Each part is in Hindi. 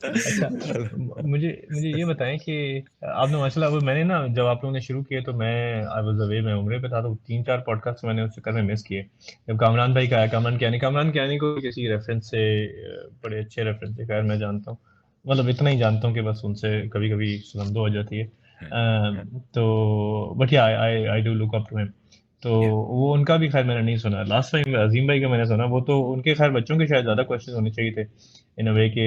अच्छा, मुझे मुझे ये बताएं कि आपने माशाल्लाह, वो मैंने ना जब आप लोगों ने शुरू किए तो मैं आई वाज अवे, मैं उम्रे पे था, तो 3-4 पॉडकास्ट मैंने उस चक्कर में मिस किए। जब कामरान भाई का आया, कामरान कियानी को किसी रेफरेंस से बड़े अच्छे रेफरेंस से खैर मैं जानता हूँ, मतलब इतना ही जानता हूँ कि बस उनसे कभी कभी सुनंदो हो जाती है। तो बट या I I do look up to him. तो Yeah. वो उनका भी खैर मैंने नहीं सुना, लास्ट टाइम अजीम भाई का मैंने सुना, वो तो उनके खैर बच्चों के शायद ज़्यादा क्वेश्चन होने चाहिए थे इन अ वे के।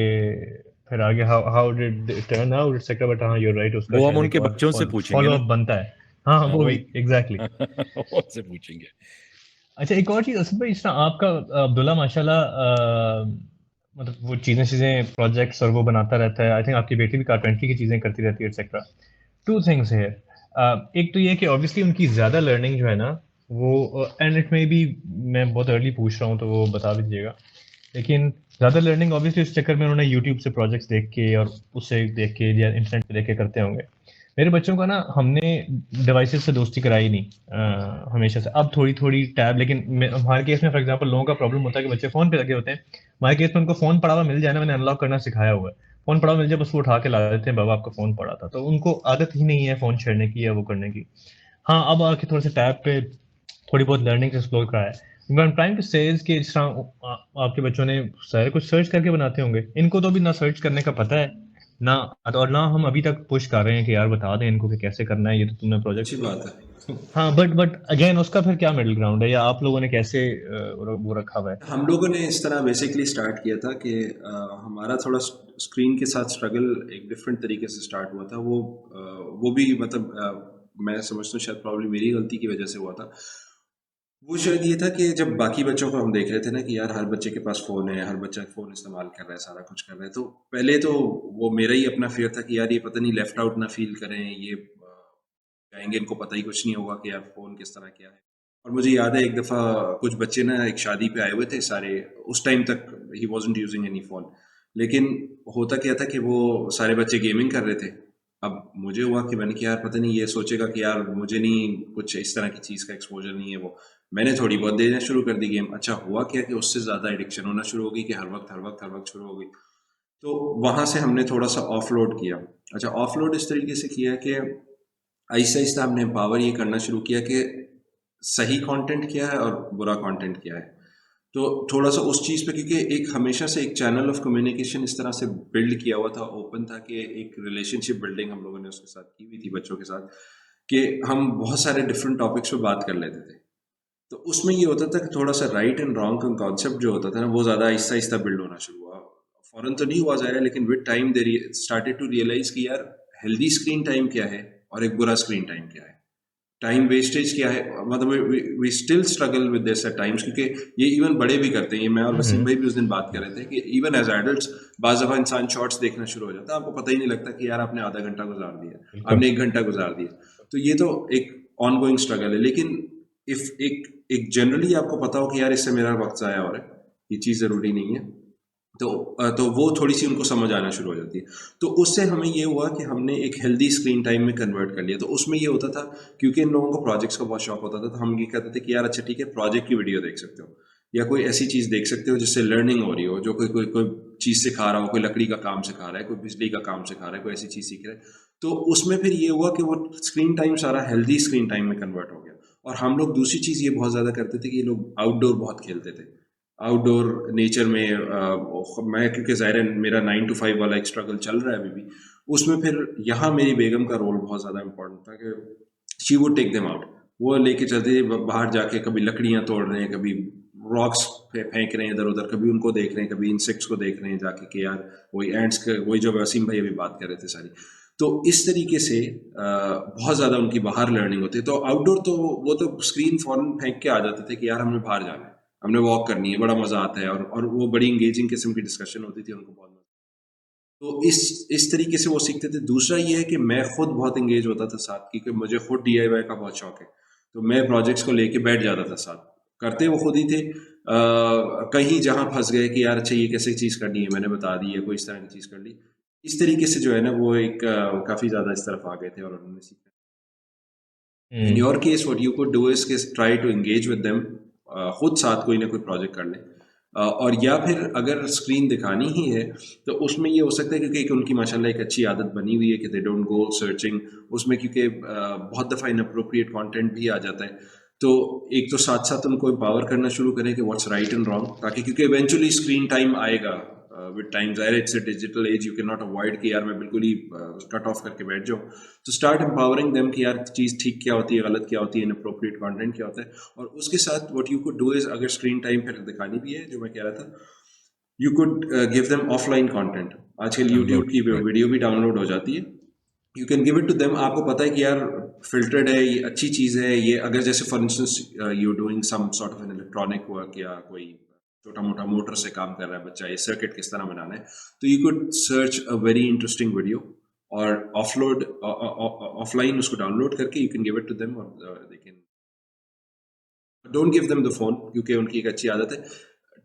फिर आगे how how did it turn out etcetera, but हाँ यू आर राइट, उसका वो हम शायद एक उनके और बच्चों से पूछेंगे फॉलो ना। अप बनता है। हाँ हाँ, हाँ, वो भी वही। एग्जैक्टली। उनसे पूछेंगे। अच्छा, एक और चीज़ असद भाई, इस तरह आपका अब्दुल्ला माशाल्लाह मतलब वो चीज़ें चीज़ें प्रोजेक्ट्स और वो बनाता रहता है। आई थिंक आपकी बेटी भी कारपेंट्री की चीज़ें करती रहती है एक्सेट्रा। टू थिंग्स है, एक तो ये कि ऑब्वियसली उनकी ज़्यादा लर्निंग जो है ना, वो एंड इट में भी, मैं बहुत अर्ली पूछ रहा हूँ तो वो बता भी दीजिएगा, लेकिन ज़्यादा लर्निंग ऑब्वियसली इस चक्कर में उन्होंने यूट्यूब से प्रोजेक्ट्स देख के और उससे देख के या इंटरनेट पे देख के करते होंगे। मेरे बच्चों का ना, हमने डिवाइसेस से दोस्ती कराई नहीं हमेशा से, अब थोड़ी थोड़ी टैब, लेकिन हमारे केस में फॉर एग्जांपल लोगों का प्रॉब्लम होता है कि बच्चे फ़ोन पे लगे होते हैं। हमारे केस में उनको फ़ोन पड़ा हुआ मिल जाए ना, मैंने अनलॉक करना सिखाया हुआ है। फ़ोन पड़ा हुआ मिल जाए, बस वो उठा के ला देते हैं, बाबा आपका फ़ोन पड़ा था, तो उनको आदत ही नहीं है फ़ोन छेड़ने की या वो करने की। हाँ, अब आके थोड़े से टैब पे थोड़ी बहुत लर्निंग एक्सप्लोर करा है। आई एम ट्राइंग टू से कि जिस तरह आपके बच्चों ने सारे कुछ सर्च करके बनाते होंगे, इनको तो अभी ना सर्च करने का पता है ना, और ना हम अभी तक पुश कर रहे हैं कि यार बता दें इनको कि कैसे करना है, ये तो तुमने अच्छी प्रोजेक्ट। बात है। हाँ, बट अगेन उसका फिर क्या मिडिल ग्राउंड है, या आप लोगों ने कैसे वो रखा हुआ है? हम लोगों ने इस तरह बेसिकली स्टार्ट किया था कि हमारा थोड़ा स्क्रीन के साथ स्ट्रगल एक डिफरेंट तरीके से स्टार्ट हुआ था। वो भी मतलब मैं समझता हूँ शायद प्रॉब्लम मेरी गलती की वजह से हुआ था। वो शायद ये था कि जब बाकी बच्चों को हम देख रहे थे ना कि यार हर बच्चे के पास फ़ोन है, हर बच्चा फ़ोन इस्तेमाल कर रहा है, सारा कुछ कर रहा है, तो पहले तो वो मेरा ही अपना फ़ियर था कि यार ये पता नहीं लेफ़्ट आउट ना फ़ील करें, ये जाएँगे, इनको पता ही कुछ नहीं होगा कि यार फ़ोन किस तरह क्या है। और मुझे याद है एक दफ़ा कुछ बच्चे ना एक शादी पे आए हुए थे सारे, उस टाइम तक ही वाज़न्ट यूज़िंग एनी फ़ोन। लेकिन होता क्या था कि वो सारे बच्चे गेमिंग कर रहे थे। अब मुझे हुआ कि मैंने कहा यार पता नहीं ये सोचेगा कि यार मुझे नहीं कुछ इस तरह की चीज़ का एक्सपोज़र नहीं है वो। मैंने थोड़ी बहुत देना शुरू कर दी गेम। अच्छा हुआ क्या कि उससे ज़्यादा एडिक्शन होना शुरू हो गई कि हर वक़्त शुरू हो गई। तो वहाँ से हमने थोड़ा-सा ऑफ़लोड किया। अच्छा ऑफ़लोड इस तरीके से किया कि आहिस्ता-आहिस्ता हमने एम्पावर ये करना शुरू किया कि सही कंटेंट क्या है और बुरा कंटेंट क्या है। तो थोड़ा-सा उस चीज़ पे क्योंकि एक हमेशा से एक चैनल ऑफ कम्युनिकेशन इस तरह से बिल्ड किया हुआ था, ओपन था कि एक रिलेशनशिप बिल्डिंग हम लोगों ने उसके साथ की हुई थी बच्चों के साथ, कि हम बहुत सारे डिफरेंट टॉपिक्स पे बात कर लेते थे। तो उसमें ये होता था कि थोड़ा-सा राइट एंड रॉन्ग का कॉन्सेप्ट जो होता था ना, वो ज़्यादा आहिस्ता-आहिस्ता बिल्ड होना शुरू हुआ। फ़ौरन तो नहीं हुआ ज़ाहिर है, लेकिन with time they started to realise कि यार हेल्दी स्क्रीन टाइम क्या है और एक बुरा स्क्रीन टाइम क्या है। टाइम वेस्टेज क्या है, मतलब we still struggle with this at times, क्योंकि ये इवन बड़े भी करते हैं। ये मैं और वसीम हम्म। भाई भी उस दिन बात कर रहे थे कि इवन एज एडल्ट्स बाज़ दफ़ा इंसान शॉर्ट्स देखना शुरू हो जाता है, आपको पता ही नहीं लगता कि यार आपने आधा घंटा गुजार दिया, बिल्कुल। आपने 1 घंटा गुजार दिया। तो ये तो एक ऑन गोइंग स्ट्रगल है। लेकिन इफ एक एक जनरली आपको पता हो कि यार इससे मेरा वक्त ज़ाया हो रहा है, ये चीज़ ज़रूरी नहीं है, तो वो थोड़ी-सी उनको समझ आना शुरू हो जाती है। तो उससे हमें ये हुआ कि हमने एक हेल्दी स्क्रीन टाइम में कन्वर्ट कर लिया। तो उसमें ये होता था, क्योंकि इन लोगों को प्रोजेक्ट्स का बहुत शौक होता था, तो हम ये कहते थे कि यार अच्छा ठीक है, प्रोजेक्ट की वीडियो देख सकते हो या कोई ऐसी चीज़ देख सकते हो जिससे लर्निंग हो रही हो, जो कोई कोई कोई चीज़ सिखा रहा हो, कोई लकड़ी का काम सिखा रहा है, कोई बिजली का काम सिखा रहा है, कोई ऐसी चीज़ सीख रहा है। तो उसमें फिर ये हुआ कि वो स्क्रीन टाइम सारा हेल्दी स्क्रीन टाइम में कन्वर्ट हो गया। और हम लोग दूसरी चीज़ ये बहुत ज़्यादा करते थे कि ये लोग आउटडोर बहुत खेलते थे। आउटडोर नेचर में मैं क्योंकि ज़ाहिर है मेरा 9 टू 5 वाला एक स्ट्रगल चल रहा है अभी भी, उसमें फिर यहाँ मेरी बेगम का रोल बहुत ज़्यादा इम्पोर्टेंट था कि she would take them out. वो लेके चलते थे बाहर जाके, कभी लकड़ियाँ तोड़ रहे हैं, कभी रॉक्स फेंक रहे हैं इधर उधर, कभी उनको देख रहे हैं, कभी इंसेक्ट्स को देख रहे हैं जाके कि यार वही एंट्स के, वही जो वसीम भाई अभी बात कर रहे थे सारी। तो इस तरीके से बहुत ज़्यादा उनकी बाहर लर्निंग होती है। तो आउटडोर तो वो तो स्क्रीन फौरन फेंक के आ जाते थे कि यार हमने बाहर जाना है, हमने वॉक करनी है, बड़ा मज़ा आता है। और वो बड़ी इंगेजिंग किस्म की डिस्कशन होती थी, उनको बहुत मजा। तो इस तरीके से वो सीखते थे। दूसरा ये है कि मैं खुद बहुत इंगेज होता था साथ, क्योंकि मुझे खुद डीआईवाई का बहुत शौक है। तो मैं प्रोजेक्ट्स को लेके बैठ जाता था साथ, करते वो खुद ही थे। कहीं जहाँ फंस गए कि यार अच्छा ये कैसे चीज़ करनी है, मैंने बता दी है, कोई इस तरह की चीज़ कर ली। इस तरीके से जो है ना वो एक काफ़ी ज़्यादा इस तरफ आ गए थे और उन्होंने सीखा। In hmm. Your case what you could do is कि try to engage with them, खुद साथ कोई ना कोई प्रोजेक्ट कर लें। और या फिर अगर स्क्रीन दिखानी ही है तो उसमें ये हो सकता है क्योंकि एक उनकी माशाल्लाह एक अच्छी आदत बनी हुई है कि दे डोंट गो सर्चिंग उसमें, क्योंकि बहुत दफ़ा इनअप्रोप्रिएट कंटेंट भी आ जाता है। तो एक तो साथ साथ उनको एम्पावर करना शुरू करें कि व्हाट्स राइट एंड रॉन्ग, ताकि क्योंकि इवेंचुअली स्क्रीन टाइम आएगा विद टाइम, ज़ाहिर it's a digital age, you can not avoid कि यार मैं बिल्कुल ही कट ऑफ करके बैठ जाऊँ। तो स्टार्ट एम्पावरिंग देम कि यार चीज़ ठीक क्या होती है, गलत क्या होती है, इनअप्रोप्रिएट कंटेंट क्या होता है। और उसके साथ what you could do is, अगर स्क्रीन टाइम फिर दिखानी भी है जो मैं कह रहा था, you could give them offline content. आजकल यूट्यूब की वीडियो भी डाउनलोड हो जाती है, you can give it to them. आपको पता है कि यार फिल्टर्ड है, ये अच्छी चीज़ है, ये अगर जैसे for instance you doing some sort of an electronic work या कोई छोटा मोटा मोटर से काम कर रहा है बच्चा, ये सर्किट किस तरह बनाना है, तो you could search a very interesting video और ऑफलाइन उसको डाउनलोड करके you can give it to them, और they can don't give them the phone, क्योंकि उनकी एक अच्छी आदत है,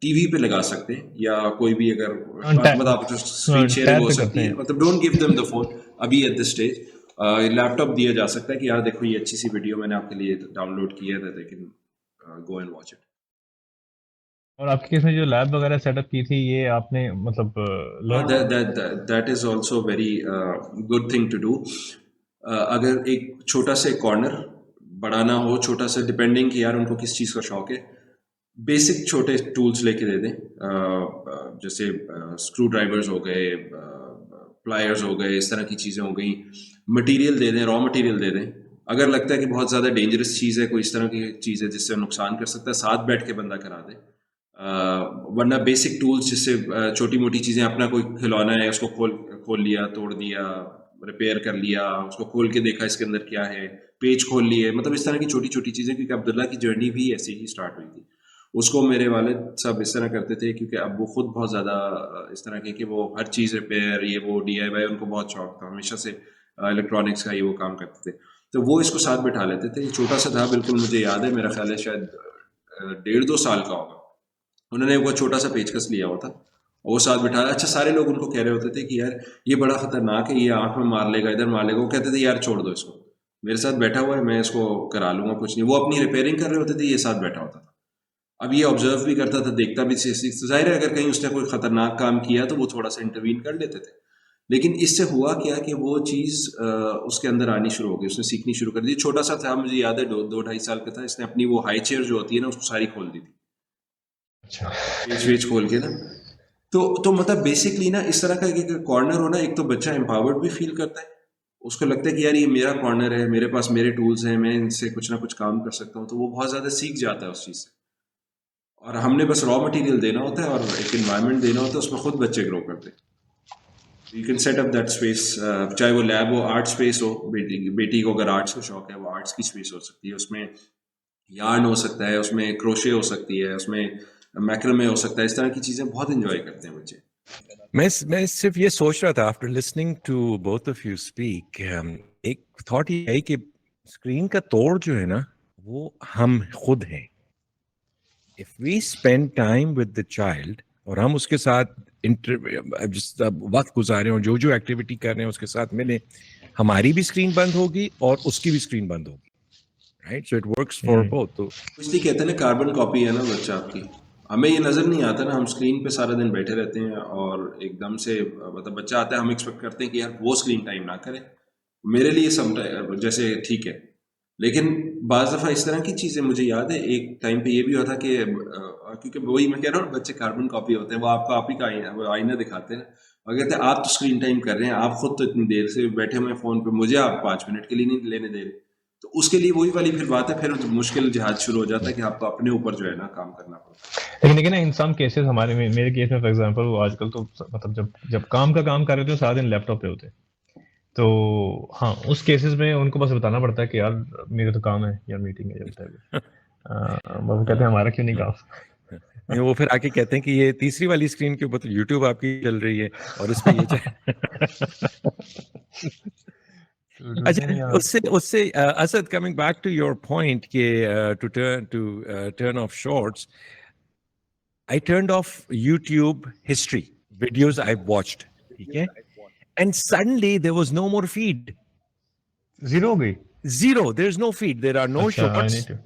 टीवी पे लगा सकते हैं या कोई भी अगर मतलब आप स्क्रीन शेयरिंग हो सकती है, मतलब don't give them the phone अभी एट दिस स्टेज। लैपटॉप दिया जा सकता है कि यार देखो ये अच्छी सी वीडियो मैंने आपके लिए डाउनलोड की है, they can go and watch it. और आपके केस में जो लैब वगैरह सेटअप की थी, ये आपने मतलब that is also very good thing to do. अगर एक छोटा सा कॉर्नर बढ़ाना हो, छोटा सा, डिपेंडिंग कि यार उनको किस चीज़ का शौक है, बेसिक छोटे टूल्स लेके दे दें, जैसे स्क्रू ड्राइवर्स हो गए, प्लायर्स हो गए, इस तरह की चीज़ें हो गई, मटेरियल दे दें, रॉ मटेरियल दे दें। अगर लगता है कि बहुत ज़्यादा डेंजरस चीज़ है, कोई इस तरह की चीज़ है जिससे नुकसान कर सकता है, साथ बैठ के बंदा करा दे। वरना बेसिक टूल्स, जिससे छोटी मोटी चीज़ें, अपना कोई खिलौना है उसको खोल लिया, तोड़ दिया, रिपेयर कर लिया, उसको खोल के देखा इसके अंदर क्या है, पेज खोल लिए, मतलब इस तरह की छोटी छोटी चीज़ें, क्योंकि अब्दुल्ला की जर्नी भी ऐसे ही स्टार्ट हुई थी। उसको मेरे वालिद साहब इस तरह करते थे, क्योंकि अब वो खुद बहुत ज़्यादा इस तरह के कि वो हर चीज़ रिपेयर, ये वो DIY, उनको बहुत शौक था हमेशा से इलेक्ट्रॉनिक्स का, ये वो काम करते थे। तो वो इसको साथ बिठा लेते थे। छोटा सा था बिल्कुल, मुझे याद है, मेरा ख्याल है शायद 1.5-2 साल का होगा। उन्होंने वो छोटा सा पेचकस लिया हुआ था, और वो साथ बिठाया। अच्छा, सारे लोग उनको कह रहे होते थे कि यार ये बड़ा खतरनाक है, ये आँख में मार लेगा, इधर मार लेगा। वो कहते थे यार छोड़ दो इसको, मेरे साथ बैठा हुआ है, मैं इसको करा लूँगा, कुछ नहीं। वो अपनी रिपेयरिंग कर रहे होते थे, ये साथ बैठा होता था। अब ये ऑब्जर्व भी करता था, देखता भी, जाहिर है अगर कहीं उसने कोई खतरनाक काम किया तो वो थोड़ा सा इंटरवीन कर लेते थे। लेकिन इससे हुआ क्या कि वो चीज़ उसके अंदर आनी शुरू हो गई, उसने सीखनी शुरू कर दी। छोटा सा था, मुझे याद है 2-2.5 साल का था, इसने अपनी वो हाई चेयर जो होती है ना, उसको सारी खोल दी थी। अच्छा, पेज खोल के ना, तो मतलब बेसिकली ना, इस तरह का एक कॉर्नर होना, एक तो बच्चा एम्पावर्ड भी फील करता है, उसको लगता है कि यार ये मेरा कॉर्नर है, मेरे पास मेरे टूल्स हैं, मैं इनसे कुछ ना कुछ काम कर सकता हूँ, तो वो बहुत ज़्यादा सीख जाता है उस चीज़ से। और हमने बस रॉ मटेरियल देना होता है और एक एनवायरनमेंट देना होता है, उसमें खुद बच्चे ग्रो करते हैं। You can set up that space, चाहे वो लैब हो, आर्ट स्पेस हो, बेटी को अगर आर्ट्स का शौक है, वो आर्ट्स की स्पेस हो सकती है, उसमें यार्न हो सकता है, उसमें क्रोशे हो सकती है, उसमें मैक्रमे हो सकता है। इस तरह की चीज़ें बहुत इंजॉय करते हैं बच्चे। मैं सिर्फ ये सोच रहा था after listening to both of you speak, एक थॉट ये है कि स्क्रीन का तोड़ जो है ना, वो हम खुद हैं। If we spend time with the child, और हम उसके साथ जिस वक्त गुजारें और जो जो एक्टिविटी कर रहे हैं उसके साथ मिले, हमारी भी स्क्रीन बंद होगी और उसकी भी स्क्रीन बंद होगी, right? So it works for both. तो इसलिए कहते हैं ना, कार्बन कॉपी है ना बच्चा आपकी। हमें ये नज़र नहीं आता ना, हम स्क्रीन पे सारा दिन बैठे रहते हैं और एकदम से मतलब बच्चा आता है, हम एक्सपेक्ट करते हैं कि यार वो स्क्रीन टाइम ना करे। मेरे लिए जैसे ठीक है, लेकिन बाज़ दफ़ा इस तरह की चीज़ें, मुझे याद है एक टाइम पे ये भी हुआ था कि क्योंकि वही मैं कह रहा हूँ, बच्चे कार्बन कॉपी होते हैं, वो आपको आप ही का आईना दिखाते हैं और कहते हैं आप तो स्क्रीन टाइम कर रहे हैं, आप खुद तो इतनी देर से बैठे हुए हैं फ़ोन पे, मुझे आप 5 मिनट के लिए नहीं लेने दे रहे। तो उसके लिए वही वाली फिर बात है, फिर मुश्किल जहाज शुरू हो जाता है कि आपको अपने ऊपर जो है ना काम करना पड़ता है। लेकिन इन सम केसेस हमारे में, मेरे केस में फॉर एग्जांपल, वो आजकल तो मतलब जब काम का काम कर रहे थे सारा दिन लैपटॉप पे होते, तो हाँ, उस केसेस में उनको बस बताना पड़ता है कि यार मेरा तो काम है या मीटिंग है, जब वो कहते हैं हमारा क्यों नहीं काम। वो फिर आके कहते हैं कि ये तीसरी वाली स्क्रीन के ऊपर तो यूट्यूब आपकी चल रही है और इस पे ये अच्छा, उससे Asad, coming back to your point कि to turn off shorts, I turned off YouTube history videos I've watched, okay? And suddenly there was no more feed. Zero हो गई। Zero. There's no feed. There are no अच्छा, I shorts. need to.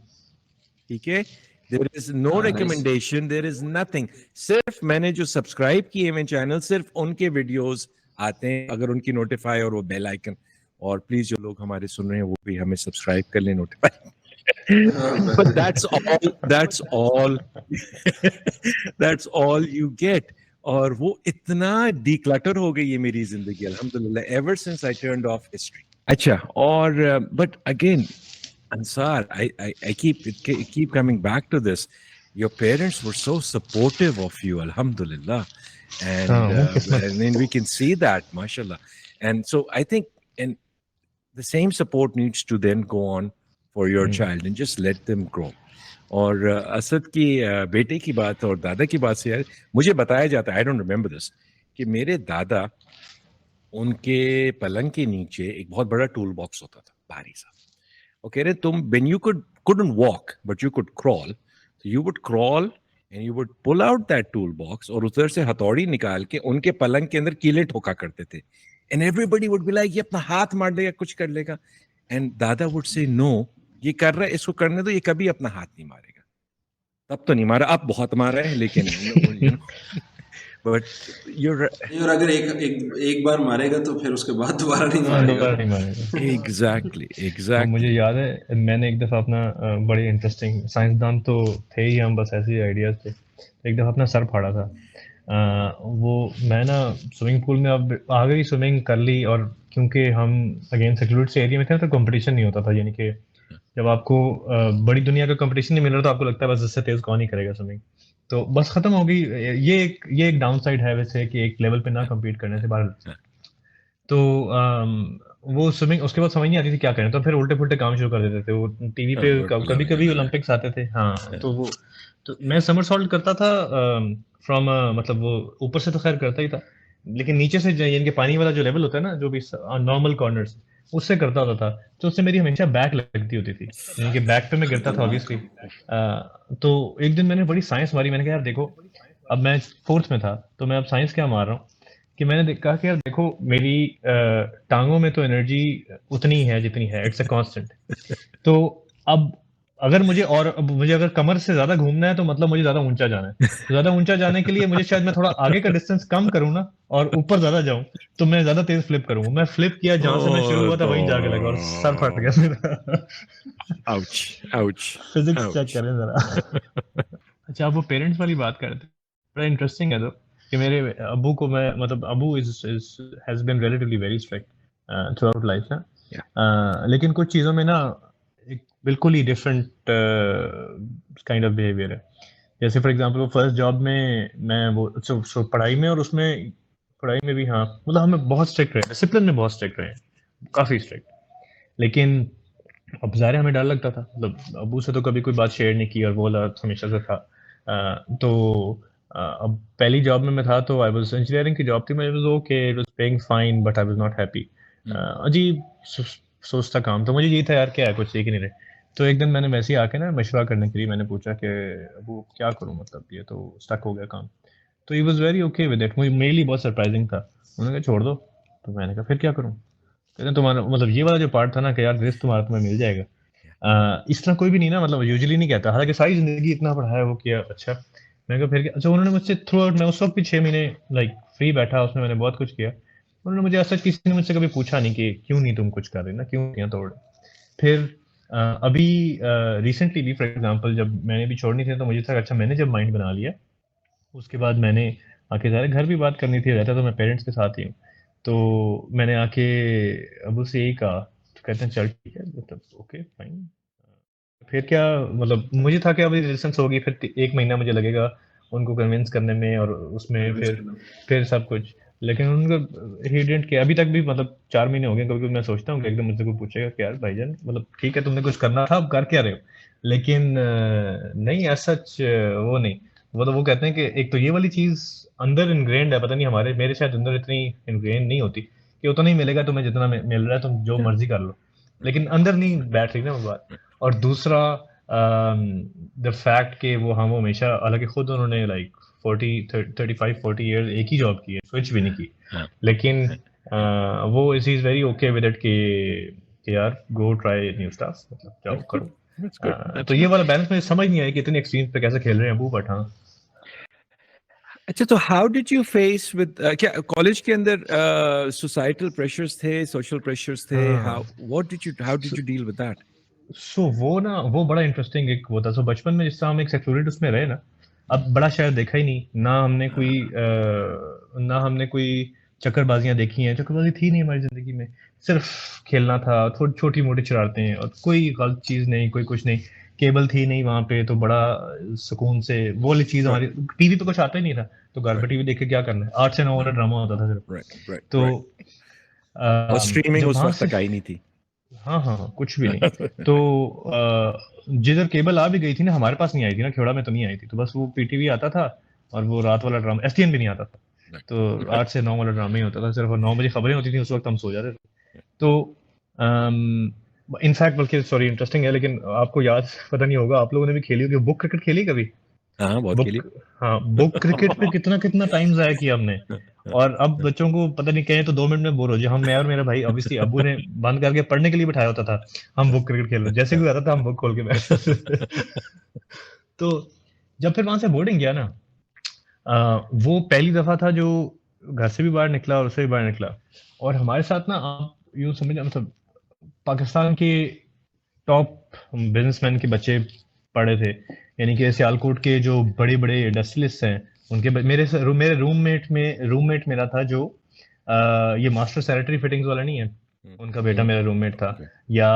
Okay? There is no nice. recommendation, there is nothing. सिर्फ मैंने जो सब्सक्राइब किए हुए चैनल सिर्फ उनके वीडियोस आते हैं, अगर उनकी नोटिफाई और वो बेल आइकन, और प्लीज जो लोग हमारे सुन रहे हैं वो भी हमें सब्सक्राइब कर लें, notify. But that's all that's all you get. और वो इतना डिक्लटर हो गई है मेरी जिंदगी अल्हम्दुलिल्लाह ever since I turned off history. अच्छा, और but again Ansar, I keep coming back to this. Your parents were so supportive of you, alhamdulillah, and I mean we can see that, mashallah. And so I think, and the same support needs to then go on for your child, and just let them grow. और असद की बेटे की बात और दादा की बात से यार मुझे बताया जाता है, आई डोंट रिमेम्बर दिस, कि मेरे दादा, उनके पलंग के नीचे एक बहुत बड़ा टूल बॉक्स होता था, भारी सा. वो कह रहे तुम when you couldn't walk but you could crawl, so you would crawl and you would pull out that toolbox और उधर से हथौड़ी निकाल के उनके पलंग के अंदर कीले ठोका करते थे. And everybody would be like, ये अपना हाथ मार देगा, कुछ कर लेगा. And दादा would say, no, ये कर रहा है, इसको करने दो, ये कभी अपना हाथ नहीं मारेगा. तब तो नहीं मारा, अब बहुत मारा है, लेकिन but you're और अगर एक बार मारेगा तो फिर उसके बाद दोबारा नहीं मारेगा. Exactly. मुझे याद है मैंने एक दफ़ा अपना बड़ी इंटरेस्टिंग, साइंसदान तो थे ही हम, बस ऐसे ही आइडियाज थे, एक दफ़ा अपना सर फाड़ा था. वो मैं ना स्विमिंग पूल में अब आ गई, स्विमिंग कर ली, और क्योंकि हम अगेन सेक्लूडेड से एरिया में थे तो कंपटीशन नहीं होता था, यानी कि जब आपको बड़ी दुनिया का कंपटीशन नहीं मिल रहा तो आपको लगता है बस इससे तेज कौन ही करेगा स्विमिंग, तो बस खत्म हो गई. ये एक डाउन साइड है वैसे, कि एक लेवल पे ना कम्पीट करने से बाहर. तो वो स्विमिंग उसके बाद समझ नहीं आती थी क्या करें, तो फिर उल्टे पुल्टे काम शुरू कर देते थे. वो टीवी पे कभी कभी ओलंपिक्स आते थे, हाँ, तो मैं समरसॉल्ट करता था फ्रॉम, मतलब वो ऊपर से तो खैर करता ही था, लेकिन नीचे से यानी कि पानी वाला जो लेवल होता है ना, जो भी नॉर्मल कॉर्नर्स, उससे करता होता था. तो उससे मेरी हमेशा बैक लगती होती थी, यानी कि बैक पे मैं गिरता था ऑब्वियसली. तो एक दिन मैंने बड़ी साइंस मारी, मैंने कहा यार देखो, अब मैं 4th में था, तो मैं अब साइंस क्या मार रहा हूँ कि मैंने कहा कि यार देखो, मेरी टांगों में तो एनर्जी उतनी है जितनी है, इट्स अ कांस्टेंट. तो अब अगर मुझे अगर कमर से ज्यादा घूमना है तो मतलब मुझे ज्यादा ऊंचा जाना है. ज्यादा ऊंचा जाने के लिए मुझे शायद मैं थोड़ा आगे का डिस्टेंस कम करूँ ना, और ऊपर ज्यादा जाऊं, तो मैं ज्यादा तेज फ्लिप करूंगा. मैं फ्लिप किया जहां से मैं शुरू हुआ था वहीं जाके लगा और सर फट गया मेरा. ouch. फिजिक्स चेक करें जरा. अच्छा, आप वो पेरेंट्स वाली बात कर रहे थे, बड़ा इंटरेस्टिंग है तो, कि मेरे अबू को मैं, मतलब अबू has been relatively very strict throughout life ना. लेकिन कुछ चीज़ों में ना एक बिल्कुल ही डिफरेंट काइंड ऑफ बिहेवियर है. जैसे फॉर एग्जांपल वो फर्स्ट जॉब में मैं वो पढ़ाई में, और उसमें पढ़ाई में भी, हाँ, मतलब हमें बहुत स्ट्रिक्ट रहे, डिसिप्लिन में बहुत स्ट्रिक्ट रहे, काफ़ी स्ट्रिक्ट. लेकिन अब ज़ाहिर हमें डर लगता था, मतलब अबू से तो कभी कोई बात शेयर नहीं की, और वो हमेशा से था. तो अब पहली जॉब में मैं था, तो आई वाज इंजीनियरिंग की जॉब थी, मैं was okay, it was paying fine, but I was not happy. अजीब सोचता काम, तो मुझे ये था यार क्या है, कुछ सीख ही नहीं रहे. तो एक दिन मैंने वैसे ही आके ना मशवरा करने के लिए मैंने पूछा कि अबू क्या करूं, मतलब ये तो स्टक हो गया काम. तो he was very okay with it. मुझे मेरे लिए बहुत सरप्राइजिंग था. उन्होंने कहा छोड़ दो. तो मैंने कहा फिर क्या करूं. कहते हैं तुम्हारा मतलब ये वाला जो पार्ट था ना कि यार रिस्क तुम्हारा तुम्हें मिल जाएगा, इस तरह कोई भी नहीं ना, मतलब यूजुअली नहीं कहता, हालांकि सारी जिंदगी इतना पढ़ाया वो किया. अच्छा, मैंने कहा फिर क्या. अच्छा, उन्होंने मुझसे थ्रू आउट, मैं उस वक्त भी 6 महीने लाइक फ्री बैठा, उसमें मैंने बहुत कुछ किया. उन्होंने मुझे ऐसा, किसी ने मुझसे कभी पूछा नहीं कि क्यों नहीं तुम कुछ कर रहे ना, क्यों नहीं तोड़. फिर अभी रिसेंटली भी फॉर एग्जांपल जब मैंने भी छोड़नी थी, तो मुझे था अच्छा मैंने जब माइंड बना लिया, उसके बाद मैंने आके सारे घर भी बात करनी थी, रहता तो मैं पेरेंट्स के साथ ही हूँ, तो मैंने आके अबू से यही कहा. तो कहते हैं चल ठीक है, मतलब ओके फाइन. फिर क्या, मतलब मुझे था कि अभी रेजिस्टेंस होगी, फिर 1 महीना मुझे लगेगा उनको कन्विंस करने में, और उसमें फिर सब कुछ. लेकिन उनका ही डिडंट केयर अभी तक भी, मतलब 4 महीने हो गए. कभी कभी मैं सोचता हूँ कि एकदम मुझसे कोई पूछेगा कि यार भाईजान, मतलब ठीक है तुमने कुछ करना था, अब कर क्या रहे हो, लेकिन नहीं ऐसा वो नहीं. वो तो वो कहते हैं कि एक तो ये वाली चीज अंदर इनग्रेन्ड है, पता नहीं मेरे शायद अंदर इतनी इनग्रेन नहीं होती कि उतना ही मिलेगा तुम्हें जितना मिल रहा है, तुम जो मर्जी कर लो, लेकिन अंदर नहीं बैठ रही ना वो बात. और दूसरा द फैक्ट कि वो हमेशा, हालांकि खुद उन्होंने लाइक 35-40 ईयर्स एक ही जॉब की है, स्विच भी नहीं की, लेकिन वो is very okay with it कि यार गो ट्राई न्यू स्टफ, मतलब जाओ करो. That's good. That's तो ये good. वाला बैलेंस मुझे समझ नहीं आया कि इतने एक्सट्रीम पे कैसे खेल रहे हैं अबू, बट हाँ अच्छा, तो how did you face with क्या कॉलेज के अंदर सोसाइटल प्रेशर्स थे, सोशल प्रेशर्स थे, how how did you deal with that? So वो ना वो बड़ा इंटरेस्टिंग एक वो था। सो बचपन में जिस तरह हम एक सेक्टोरिएट उसमें रहे ना, अब बड़ा शहर देखा ही नहीं ना हमने कोई ना हमने कोई चक्करबाजियां देखी हैं, चक्करबाजी थी नहीं हमारी जिंदगी में, सिर्फ खेलना था, थोड़ी छोटी मोटी शरारतें और कोई गलत चीज नहीं, कोई कुछ नहीं। केबल थी नहीं वहां पे, तो बड़ा सुकून से वो वाली चीज हमारी, टीवी पे कुछ आता ही नहीं था, तो घर पे टीवी देख के क्या करना है, 8 से 9 वाला ड्रामा होता था सिर्फ। राइट राइट तो राइट। और स्ट्रीमिंग जब उस वहां वक्त से तक आई नहीं थी। हाँ, कुछ भी नहीं। तो जिधर केबल आ भी गई थी ना, हमारे पास नहीं आई थी ना, खेड़ा में तो नहीं आई थी, तो बस वो पीटीवी आता था और वो रात वाला ड्रामा, एसटीएन भी नहीं आता था, तो 8 से 9 वाला ड्रामा ही होता था सिर्फ, और 9 बजे खबरें होती थी, उस वक्त हम सो जाते थे। तो इनफैक्ट बल्कि सॉरी इंटरेस्टिंग है, लेकिन आपको याद पता नहीं होगा, आप लोगों ने भी खेली होगी बुक क्रिकेट, खेली कभी? हाँ, बहुत खेली। बुक, हाँ बुक क्रिकेट पे कितना कितना टाइम जाया किया हमने। और अब बच्चों को पता नहीं कहें तो 2 मिनट में बोर हो जाए। हम, मैं और मेरा भाई, ऑब्वियसली अब्बू ने बंद करके पढ़ने के लिए बिठाया होता था, हम बुक क्रिकेट खेल रहे, जैसे कोई आता था हम बुक खोल के बैठ जाते थे। तो जब फिर वहां से बोर्डिंग गया ना, वो पहली दफा था जो घर से भी बाहर निकला और उससे भी बाहर निकला, और हमारे साथ ना आप यूं समझ, मतलब पाकिस्तान के टॉप बिजनेसमैन के बच्चे पढ़े थे, यानी कि सियालकोट के जो बड़े बड़े इंडस्ट्रियलिस्ट हैं उनके मेरे रूममेट मेरा था जो ये मास्टर सैनिटरी फिटिंग्स वाला नहीं है, उनका बेटा मेरा रूममेट था। या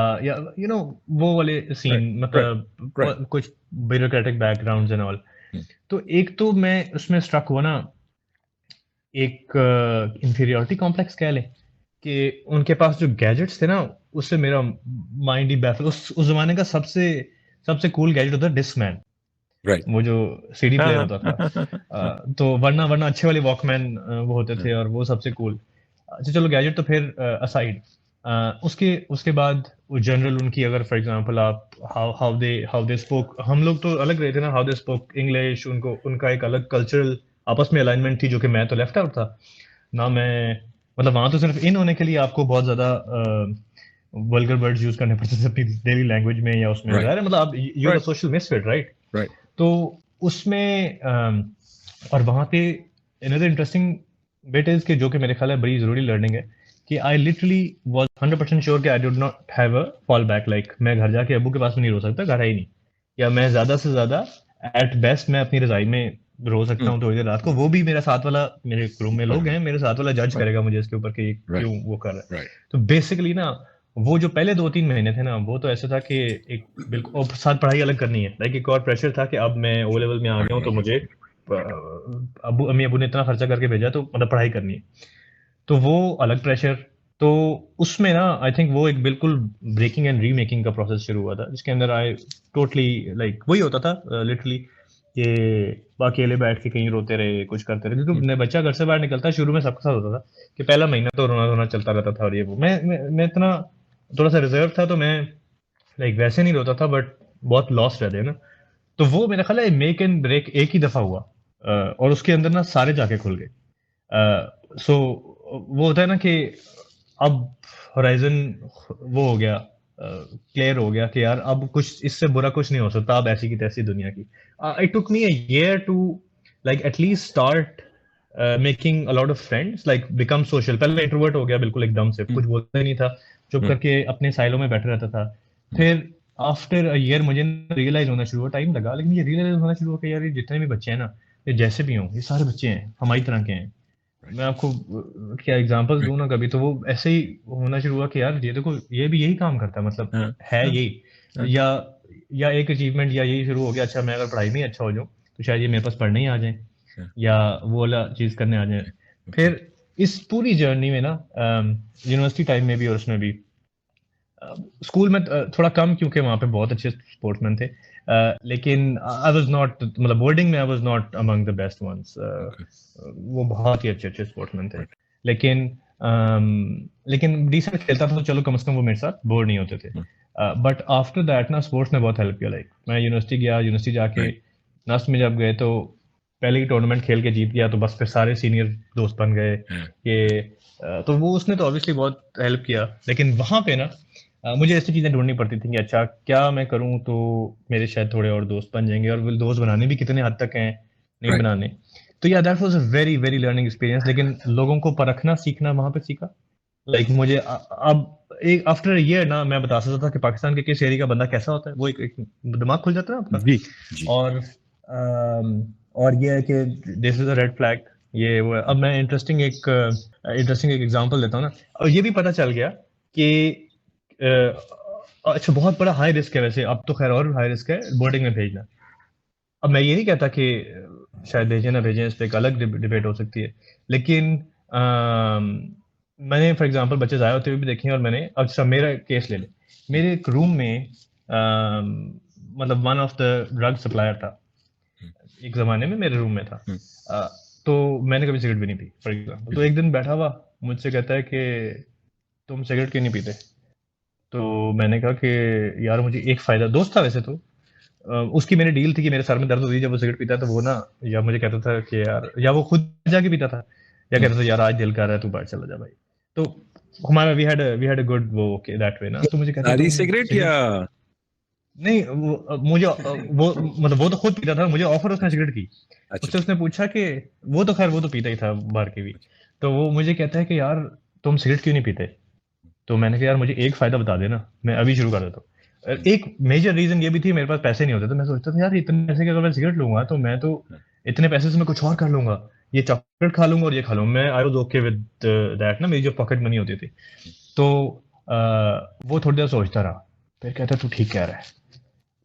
वो वाले सीन, मतलब कुछ ब्यूरोक्रेटिक बैकग्राउंड्स एंड ऑल। तो एक तो मैं उसमें स्ट्रक हुआ ना, एक इंफीरियरिटी कॉम्प्लेक्स कह ले, कि उनके पास जो गैजेट्स थे ना, उससे मेरा माइंड ही बैफल। उस जमाने का सबसे कूल गैजेट होता है डिस्कमैन, राइट। वो जो सीडी प्लेयर होता था। तो वरना अच्छे वाले वॉकमैन वो होते थे, और वो सबसे कूल। अच्छा चलो गैजेट तो फिर असाइड, उसके बाद वो जनरल उनकी, अगर फॉर एग्जांपल आप हाउ दे स्पोक, हम लोग तो अलग रहे थे ना, हाउ दे स्पोक इंग्लिश, उनका एक अलग कल्चरल आपस में अलाइनमेंट थी, जो कि मैं तो लेफ्ट आउट था ना। मैं मतलब वहां तो सिर्फ इन होने के लिए आपको बहुत ज्यादा वल्गर वर्ड्स यूज करने पड़ते थे अपनी डेली लैंग्वेज में या उसमें, Right. जाहिर है, मतलब आप you are social misfit, right? Right. तो उसमें और वहां पे अनदर इंटरेस्टिंग बिट इज कि, जो कि मेरे ख्याल है बड़ी जरूरी लर्निंग है, कि आई लिटरली वाज 100% श्योर कि I did not have a fall back, like मैं घर जाके अबू के पास में नहीं रो सकता, घर है ही नहीं, या मैं ज्यादा से ज्यादा एट बेस्ट मैं अपनी रजाई में रो सकता हूँ थोड़ी देर रात को, वो भी मेरे साथ वाला, मेरे रूम में लोग हैं, मेरे साथ वाला जज करेगा मुझे इसके ऊपर कि क्यों वो कर रहा है। तो बेसिकली ना, वो जो पहले 2-3 महीने थे ना, वो तो ऐसा था कि एक बिल्कुल, और साथ पढ़ाई अलग करनी है, लाइक एक और प्रेशर था कि अब मैं ओ लेवल में आ गया हूँ, तो मुझे अम्मी अबू ने इतना खर्चा करके भेजा, तो मतलब पढ़ाई करनी है, तो वो अलग प्रेशर। तो उसमें ना आई थिंक वो एक बिल्कुल ब्रेकिंग एंड रीमेकिंग का प्रोसेस शुरू हुआ था, जिसके अंदर आई टोटली लाइक वही होता था लिटरली, कि अकेले बैठ के कहीं रोते रहे, कुछ करते रहे, क्योंकि बच्चा घर से बाहर निकलता है, शुरू में सबके साथ होता था कि पहला महीना तो रोना रोना चलता रहता था, और ये वो मैं इतना थोड़ा सा रिजर्व था, तो मैं लाइक वैसे नहीं रोता था, बट बहुत लॉस्ट रहते हैं ना। तो वो मेरा ख्याल है मेक एंड ब्रेक एक ही दफा हुआ, और उसके अंदर ना सारे जाके खुल गए। सो वो होता है ना कि अब होराइजन वो हो गया, क्लियर हो गया कि यार अब कुछ इससे बुरा कुछ नहीं हो सकता, अब ऐसी की तैसी दुनिया की। It took me a year to like at least start making a lot of friends, like become social. पहले इंट्रोवर्ट हो गया बिल्कुल एकदम से, कुछ बोलता ही नहीं था, चुप करके अपने साइलों में बैठा रहता था। फिर आफ्टर अ ईयर मुझे रियलाइज होना शुरू हुआ, टाइम लगा, लेकिन ये रियलाइज होना शुरू हुआ कि यार ये जितने भी बच्चे हैं ना, ये जैसे भी हों, ये सारे बच्चे हैं, हमारी तरह के हैं। मैं आपको क्या एग्जांपल्स दूं ना कभी, तो वो ऐसे ही होना शुरू हुआ कि यार ये देखो, ये भी यही काम करता है, मतलब है यही, या एक अचीवमेंट या यही शुरू हो गया, अच्छा मैं अगर पढ़ाई में अच्छा हो जाऊं तो शायद ये मेरे पास पढ़ने ही आ जाए, या वो वाला चीज करने आ जाए। फिर इस पूरी जर्नी में ना, यूनिवर्सिटी टाइम में भी और उसमें भी, स्कूल में थोड़ा कम, क्योंकि वहाँ पे बहुत अच्छे स्पोर्ट्समैन थे, लेकिन आई वाज नॉट, मतलब बोर्डिंग में I was not among the best ones. वो बहुत ही अच्छे अच्छे स्पोर्ट्समैन थे, लेकिन लेकिन डिसेंट खेलता था, तो चलो कम से कम वो मेरे साथ बोर नहीं होते थे। बट आफ्टर दैट ना, स्पोर्ट्स ने बहुत हेल्प किया, लाइक मैं यूनिवर्सिटी गया, यूनिवर्सिटी जाके नस्ट में जब गए, तो पहले ही टूर्नामेंट खेल के जीत गया, तो बस फिर सारे सीनियर दोस्त बन गए कि तो वो उसने तो ऑब्वियसली बहुत हेल्प किया। लेकिन वहां पे ना मुझे ऐसी चीज़ें ढूँढनी पड़ती थी कि अच्छा क्या मैं करूँ तो मेरे शायद थोड़े और दोस्त बन जाएँगे, और वो दोस्त बनाने भी कितने हद तक हैं, नहीं राइट बनाने। तो या that was a very, very learning experience, लेकिन लोगों को परखना सीखना वहाँ पे सीखा। लाइक मुझे अब एक आफ्टर अ ईयर ना मैं बता सकता था कि पाकिस्तान के किस एरिया का बंदा कैसा होता है, वो एक दिमाग खुल जाता है आपका। जी जी और और ये है कि this is a red flag, ये वो है। अब मैं इंटरेस्टिंग एक एग्जांपल देता हूँ ना, और ये भी पता चल गया कि अच्छा बहुत बड़ा हाई रिस्क है वैसे, अब तो खैर और हाई रिस्क है बोर्डिंग में भेजना। अब मैं ये नहीं कहता कि शायद भेजें ना भेजें, इस पे एक अलग डिबेट हो सकती है, लेकिन मैंने फॉर एग्जांपल बच्चे ज़ाया होते हुए भी देखे हैं। और मैंने, अच्छा मेरा केस ले ले, मेरे एक रूम में मतलब one of the drug supplier था, एक ज़माने में मेरे रूम में था। हम्म, अ, तो मैंने कभी सिगरेट भी नहीं पी फॉर एग्जांपल। तो एक दिन बैठा हुआ मुझसे कहता है कि तुम सिगरेट क्यों नहीं पीते? तो मैंने कहा कि यार मुझे एक फ़ायदा, दोस्त था वैसे तो, उसकी मेरी डील थी कि मेरे सर में दर्द होती है जब वो सिगरेट पीता है, तो वो ना या मुझे कहता था कि यार, या वो खुद जाके पीता था, या हम्म। कहता था यार आज दिल कर रहा है तू बाहर चला जा भाई। तो हमारा वी हैड अ गुड वो ओके दैट वे ना। तो मुझे कहता है सारी तुम सिगरेट या सिगरेट नहीं, वो मुझे वो मतलब वो तो खुद पीता था, मुझे ऑफर उसने अच्छा सिगरेट की। अच्छा उससे ठीक उसने पूछा कि वो तो खैर वो तो पीता ही था बाहर के भी। अच्छा तो वो मुझे कहता है कि यार तुम सिगरेट क्यों नहीं पीते? तो मैंने कहा यार मुझे एक फायदा बता देना, मैं अभी शुरू कर देता हूँ। हम्म, एक मेजर रीजन ये भी थी, मेरे पास पैसे नहीं होते, तो मैं सोचता था यार इतने पैसे के अगर मैं सिगरेट लूंगा तो मैं तो हाँ, इतने पैसे से मैं कुछ और कर लूंगा, ये चॉकलेट खा लूंगा और ये खा लूंगा। मैं I was okay with that ना, मेरी जो पॉकेट मनी होती थी। तो वो थोड़ी देर सोचता रहा, फिर कहता तू ठीक कह रहा है।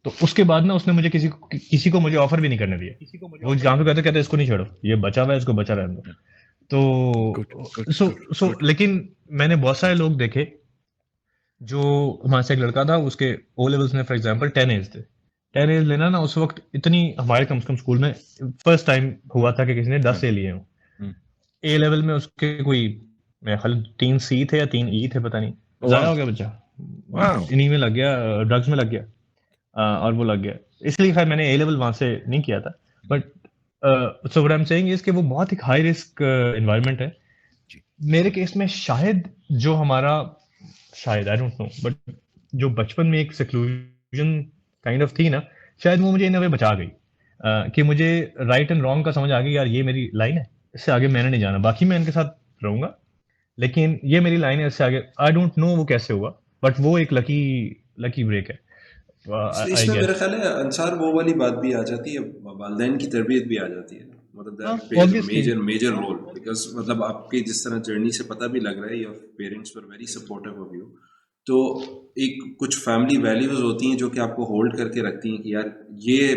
तो उसके बाद ना उसने मुझे किसी को मुझे ऑफर भी नहीं करने दिया। वो जहाँ पे कहते कहते इसको नहीं छेड़ो, ये बचा हुआ है, इसको बचा रहने दो। हाँ, गुड तो good so good so good लेकिन मैंने बहुत सारे लोग देखे, जो हमारे से एक लड़का था, उसके ओ लेवल्स में फॉर एग्जांपल 10 एज थे। 10 एज लेना ना उस वक्त इतनी, हमारे कम से कम स्कूल में फर्स्ट टाइम हुआ था कि किसी ने 10 हाँ, ए लिए हों। हम्म, ए लेवल में उसके कोई, मेरे ख्याल 3 सी थे या 3 ई थे, पता नहीं। जाया वाह हो गया बच्चा, वाह इन्हीं में लग गया, ड्रग्स में लग गया। और वो लग गया। इसलिए खैर मैंने ए लेवल वहां से नहीं किया था। But so what I am saying is कि वो बहुत एक हाई रिस्क एनवायरनमेंट है। जी मेरे केस में शायद जो हमारा, शायद आई डोंट नो, बट जो बचपन में एक सेक्लूजन काइंड ऑफ थी ना, शायद वो मुझे इन अ वे बचा गई। कि मुझे राइट एंड रॉन्ग का समझ आ गई, यार ये मेरी लाइन है, इससे आगे मैंने नहीं जाना, बाकी मैं इनके साथ रहूंगा, लेकिन ये मेरी लाइन है, इससे आगे आई डोंट नो वो कैसे हुआ, बट वो एक लकी लकी ब्रेक है आई इसमें मेरा गेस। ख्याल है अंसार वो वाली बात भी आ जाती है, वालदैन की तरबियत भी आ जाती है, मतलब हाँ that plays a obviously. Major major role, because मतलब आपके जिस तरह जर्नी से पता भी लग रहा है your parents were very supportive of you. तो एक कुछ फैमिली वैल्यूज होती हैं जो कि आपको होल्ड करके रखती हैं कि यार ये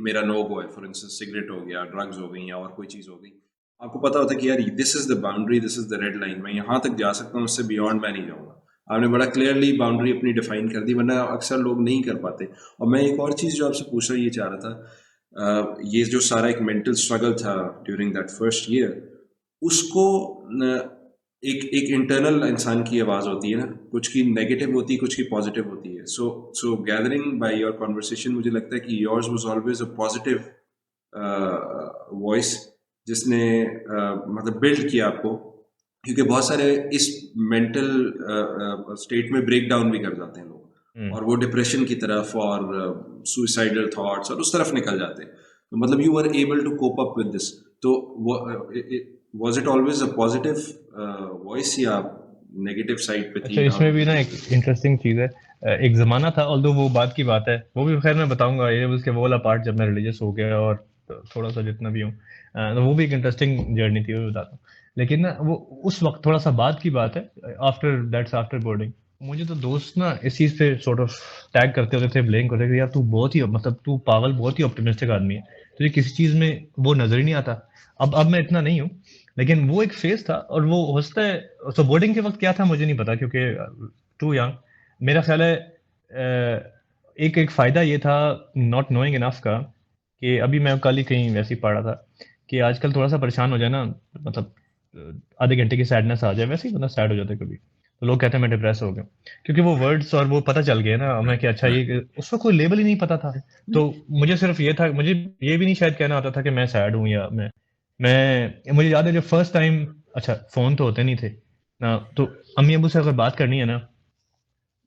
मेरा नो गो है, फॉर इंस्टेंस सिगरेट हो गया, ड्रग्स हो गई या और कोई चीज़ हो गई। आपको पता होता है कि यार this is the boundary, this is the red line, मैं यहाँ तक जा सकता हूँ, उससे बियॉन्ड मैं नहीं जाऊँगा। आपने बड़ा क्लियरली बाउंड्री अपनी डिफाइन कर दी, वरना अक्सर लोग नहीं कर पाते। और मैं एक और चीज़ जो आपसे पूछना ये चाह रहा था, ये जो सारा एक मेंटल स्ट्रगल था ड्यूरिंग दैट फर्स्ट ईयर, उसको एक एक इंटरनल इंसान की आवाज़ होती है ना, कुछ की नेगेटिव होती है, कुछ की पॉजिटिव होती है। सो गैदरिंग बाय योर कॉन्वर्सेशन मुझे लगता है कि yours was always a positive voice, जिसने मतलब बिल्ड किया आपको, क्योंकि बहुत सारे इस मेंटल स्टेट में ब्रेक डाउन भी कर जाते हैं लोग, और वो डिप्रेशन की तरफ और सुइसाइडल थॉट्स और उस तरफ निकल जाते हैं। तो मतलब you are able to cope up with this. तो was it always a positive voice या नेगेटिव साइड पे अच्छा थी? इसमें भी ना एक इंटरेस्टिंग चीज़ है। एक ज़माना था, ऑल्दो वो बात की बात है, वो भी खैर मैं बताऊंगा, ये उसके वो वाला पार्ट जब मैं रिलीजियस हो गया और थोड़ा सा जितना भी हूँ, तो वो भी एक इंटरेस्टिंग जर्नी थी, वो भी बताता हूँ। लेकिन ना वो उस वक्त थोड़ा सा बाद की बात है, आफ्टर बोर्डिंग। मुझे तो दोस्त ना इस चीज़ पे सॉर्ट ऑफ टैग करते होते थे, ब्लेम करते थे, यार तू बहुत ही मतलब तू पागल, बहुत ही ऑप्टिमिस्टिक आदमी है, तुझे किसी चीज़ में वो नज़र ही नहीं आता। अब मैं इतना नहीं हूँ, लेकिन वो एक फेज था। और वो होता है, तो बोर्डिंग के वक्त क्या था मुझे नहीं पता, क्योंकि टू यंग। मेरा ख्याल है एक एक फायदा ये था नॉट नोइंग इनफ का, कि अभी मैं कल ही कहीं वैसे ही पढ़ रहा था कि आजकल थोड़ा सा परेशान हो जाए ना, मतलब आधे घंटे की सैडनेस आ जाए, वैसे ही बंदा सैड हो जाता है कभी, तो लोग कहते हैं मैं डिप्रेस हो गया, क्योंकि वो वर्ड्स और वो पता चल गया ना हमें कि अच्छा ये, उसको कोई लेबल ही नहीं पता था। तो मुझे सिर्फ ये था, मुझे ये भी नहीं शायद कहना आता था कि मैं सैड हूँ, या मुझे याद है जब फर्स्ट टाइम, अच्छा फोन तो होते नहीं थे ना, तो अम्मी अबू से अगर बात करनी है ना,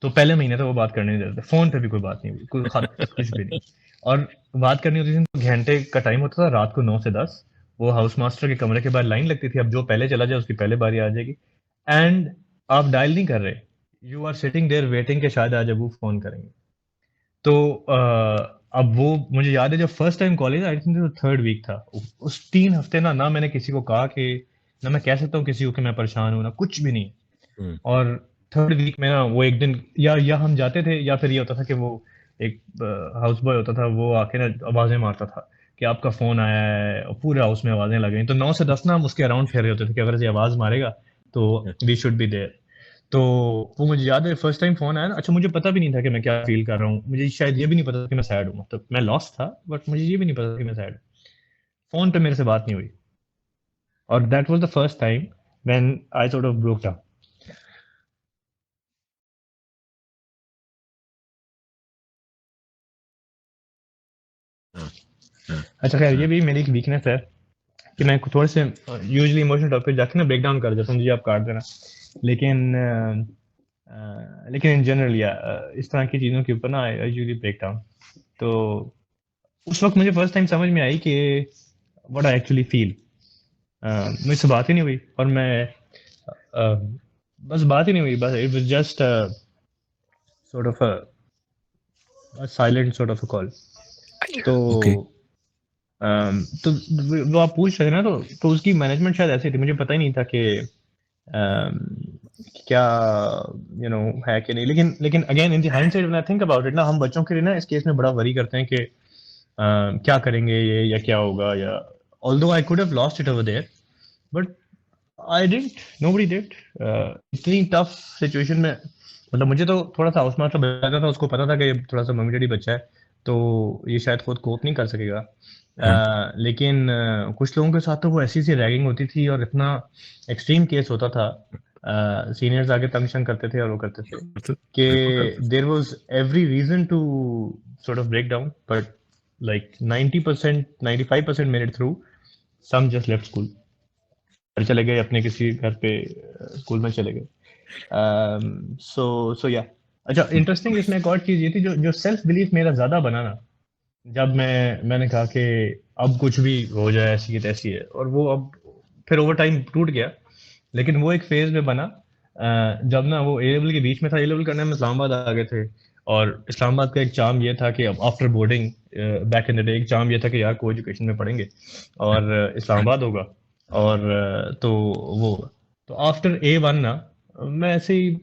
तो पहले महीने तो वो बात करने नहीं देते, फोन पे भी कोई बात नहीं हुई, कोई खत कुछ भी नहीं। और बात करनी होती थी तो घंटे का टाइम होता था, रात को 9 से 10, वो हाउस मास्टर के कमरे के बाहर लाइन लगती थी, अब जो पहले चला जाए उसकी पहले बारी आ जाएगी। एंड आप डायल नहीं कर रहे, you are sitting there waiting के शायद आज अबू फोन करेंगे। तो अब वो मुझे याद है जब first time college I think तो 3rd वीक था, उस 3 हफ्ते ना मैंने किसी को कहा कि, ना मैं कह सकता हूँ किसी को कि मैं परेशान हूँ, ना कुछ भी नहीं। हम्म, और 3rd वीक में ना वो एक दिन या हम जाते थे, या फिर ये होता था कि वो एक हाउस बॉय होता था, वो आके ना आवाजें मारता था कि आपका फोन आया है, और पूरे हाउस में आवाजें लग गई। तो 9 से 10 ना हम उसके अराउंड फेर रहे होते थे कि अगर ये आवाज मारेगा तो वी शुड बी देयर। तो वो मुझे याद है फर्स्ट टाइम फोन आया ना, अच्छा मुझे पता भी नहीं था कि मैं क्या फील कर रहा हूँ, मुझे शायद ये भी नहीं पता था कि मैं सैड हूँ, मतलब मैं लॉस्ट था बट मुझे ये भी नहीं पता था कि मैं सैड हूँ। फोन पे मेरे से बात नहीं हुई, और that was the first time when I sort of broke down. हाँ, हाँ, अच्छा खैर, ये हाँ, भी मेरी एक वीकनेस है कि मैं थोड़े से यूजुअली इमोशनल टॉपिक जाके ना ब्रेक डाउन कर देता हूँ, मुझे आप काट देना। लेकिन लेकिन इन जनरल या इस तरह की चीज़ों के ऊपर ना आई यूजुअली ब्रेक डाउन। तो उस वक्त मुझे फर्स्ट टाइम समझ में आई कि व्हाट आई एक्चुअली फील। मुझसे बात ही नहीं हुई, और मैं बस बात ही नहीं हुई, बस it was just sort of a silent sort of a call. तो ओके, तो वो आप पूछ रहे थे ना, तो उसकी मैनेजमेंट शायद ऐसी थी, मुझे पता ही नहीं था कि um, क्या है कि नहीं। लेकिन again in the hindsight when I think about it ना, हम बच्चों के लिए ना इस केस में बड़ा वरी करते हैं कि क्या करेंगे ये, या क्या होगा, या although I could have lost it over there, but I didn't, nobody did. इतनी टफ सिचुएशन में, मतलब मुझे तो थोड़ा सा हाउस मास्टर बताता था, उसको पता था कि ये थोड़ा सा मम्मी डैडी बच्चा है, तो ये शायद खुद कोप नहीं कर सकेगा। हाँ, लेकिन कुछ लोगों के साथ तो वो ऐसी सी रैगिंग होती थी, और इतना एक्सट्रीम केस होता था, सीनियर्स आके तंग शंग करते थे और वो करते थे कि बिल्कुल करते there was every reason to sort of break down, but like 90%, 95% made it through. Some just left school, घर चले गए अपने किसी घर पे, स्कूल में चले गए। सो या, अच्छा इंटरेस्टिंग इसमें एक और चीज ये थी, जो जो सेल्फ बिलीफ मेरा ज्यादा बना ना, जब मैंने कहा कि अब कुछ भी हो जाए, ऐसी है तैसी है, और वो अब फिर ओवर टाइम टूट गया। लेकिन वो एक फेज में बना जब ना वो ए लेवल के बीच में था, ए लेवल करने में इस्लामाबाद आ गए थे, और इस्लामाबाद का एक चार्म ये था कि अब after boarding back in the day एक चार्म ये था कि यार को एजुकेशन में पढ़ेंगे और इस्लामाबाद होगा, और तो वो, तो आफ्टर A1 ना मैं ऐसे ही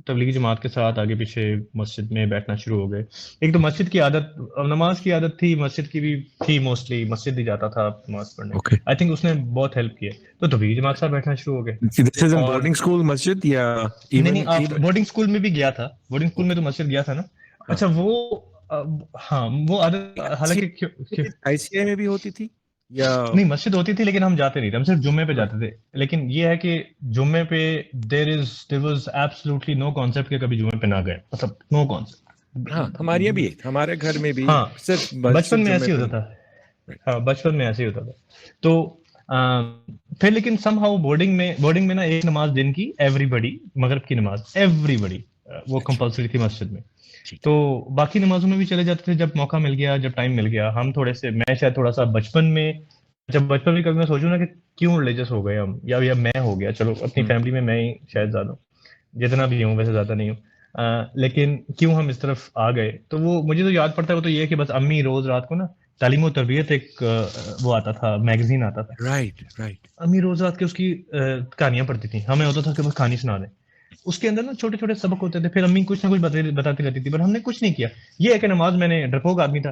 तबलीगी जमात के साथ आगे पीछे मस्जिद में बैठना शुरू हो गए। एक तो मस्जिद की आदत, नमाज की आदत थी, मस्जिद की भी थी, मोस्टली मस्जिद ही जाता था नमाज पढ़ने। ओके। आई थिंक उसने बहुत हेल्प किया, तो तबलीगी जमात के साथ बैठना शुरू हो गए। दिस इज इन और बोर्डिंग स्कूल मस्जिद या नहीं नहीं, इवन आप इवन बोर्डिंग स्कूल में भी गया था, बोर्डिंग स्कूल में तो मस्जिद गया था ना। हाँ, अच्छा वो हाँ वो आदत, हालांकि आईसीआई में भी होती थी या नहीं, मस्जिद होती थी लेकिन हम जाते नहीं थे, हम सिर्फ जुम्मे पे जाते थे। लेकिन ये है कि जुम्मे पे there was absolutely no concept कि कभी जुम्मे पे ना गए, मतलब नो हाँ, हमारे यहाँ भी कॉन्सेप्ट। है, हमारे घर में भी हाँ, सिर्फ बचपन सिर्फ में जुम्मे ऐसे ही पे होता नहीं। था। हाँ, बचपन में ऐसे ही होता था। तो फिर लेकिन समहाउ बोर्डिंग में ना एक नमाज दिन की, एवरीबडी, मगरिब की नमाज एवरीबडी, वो अच्छा, कंपलसरी थी मस्जिद में। ठीक तो है। बाकी नमाजों में भी चले जाते थे जब मौका मिल गया, जब टाइम मिल गया। हम थोड़े से, मैं शायद थोड़ा सा बचपन में, जब बचपन में कभी मैं सोचूं ना कि क्यों रिलीजियस हो गए हम, या मैं हो गया, चलो अपनी हम्म, फैमिली में मैं ही शायद ज्यादा हूँ, जितना भी हूँ वैसे ज्यादा नहीं हूँ, लेकिन क्यों हम इस तरफ आ गए, तो वो मुझे तो याद पड़ता है। वो तो ये है कि बस अम्मी रोज रात को ना तालीम और तरबियत एक वो आता था, मैगजीन आता था, राइट, राइट, अम्मी रोज रात के उसकी कहानियां पढ़ती थी, हमें होता था कि बस कहानी सुना दें। उसके अंदर ना छोटे छोटे सबक होते थे, फिर अम्मी कुछ ना कुछ बताती रहती थी, पर हमने कुछ नहीं किया। ये है कि नमाज, मैंने डरपोक आदमी था,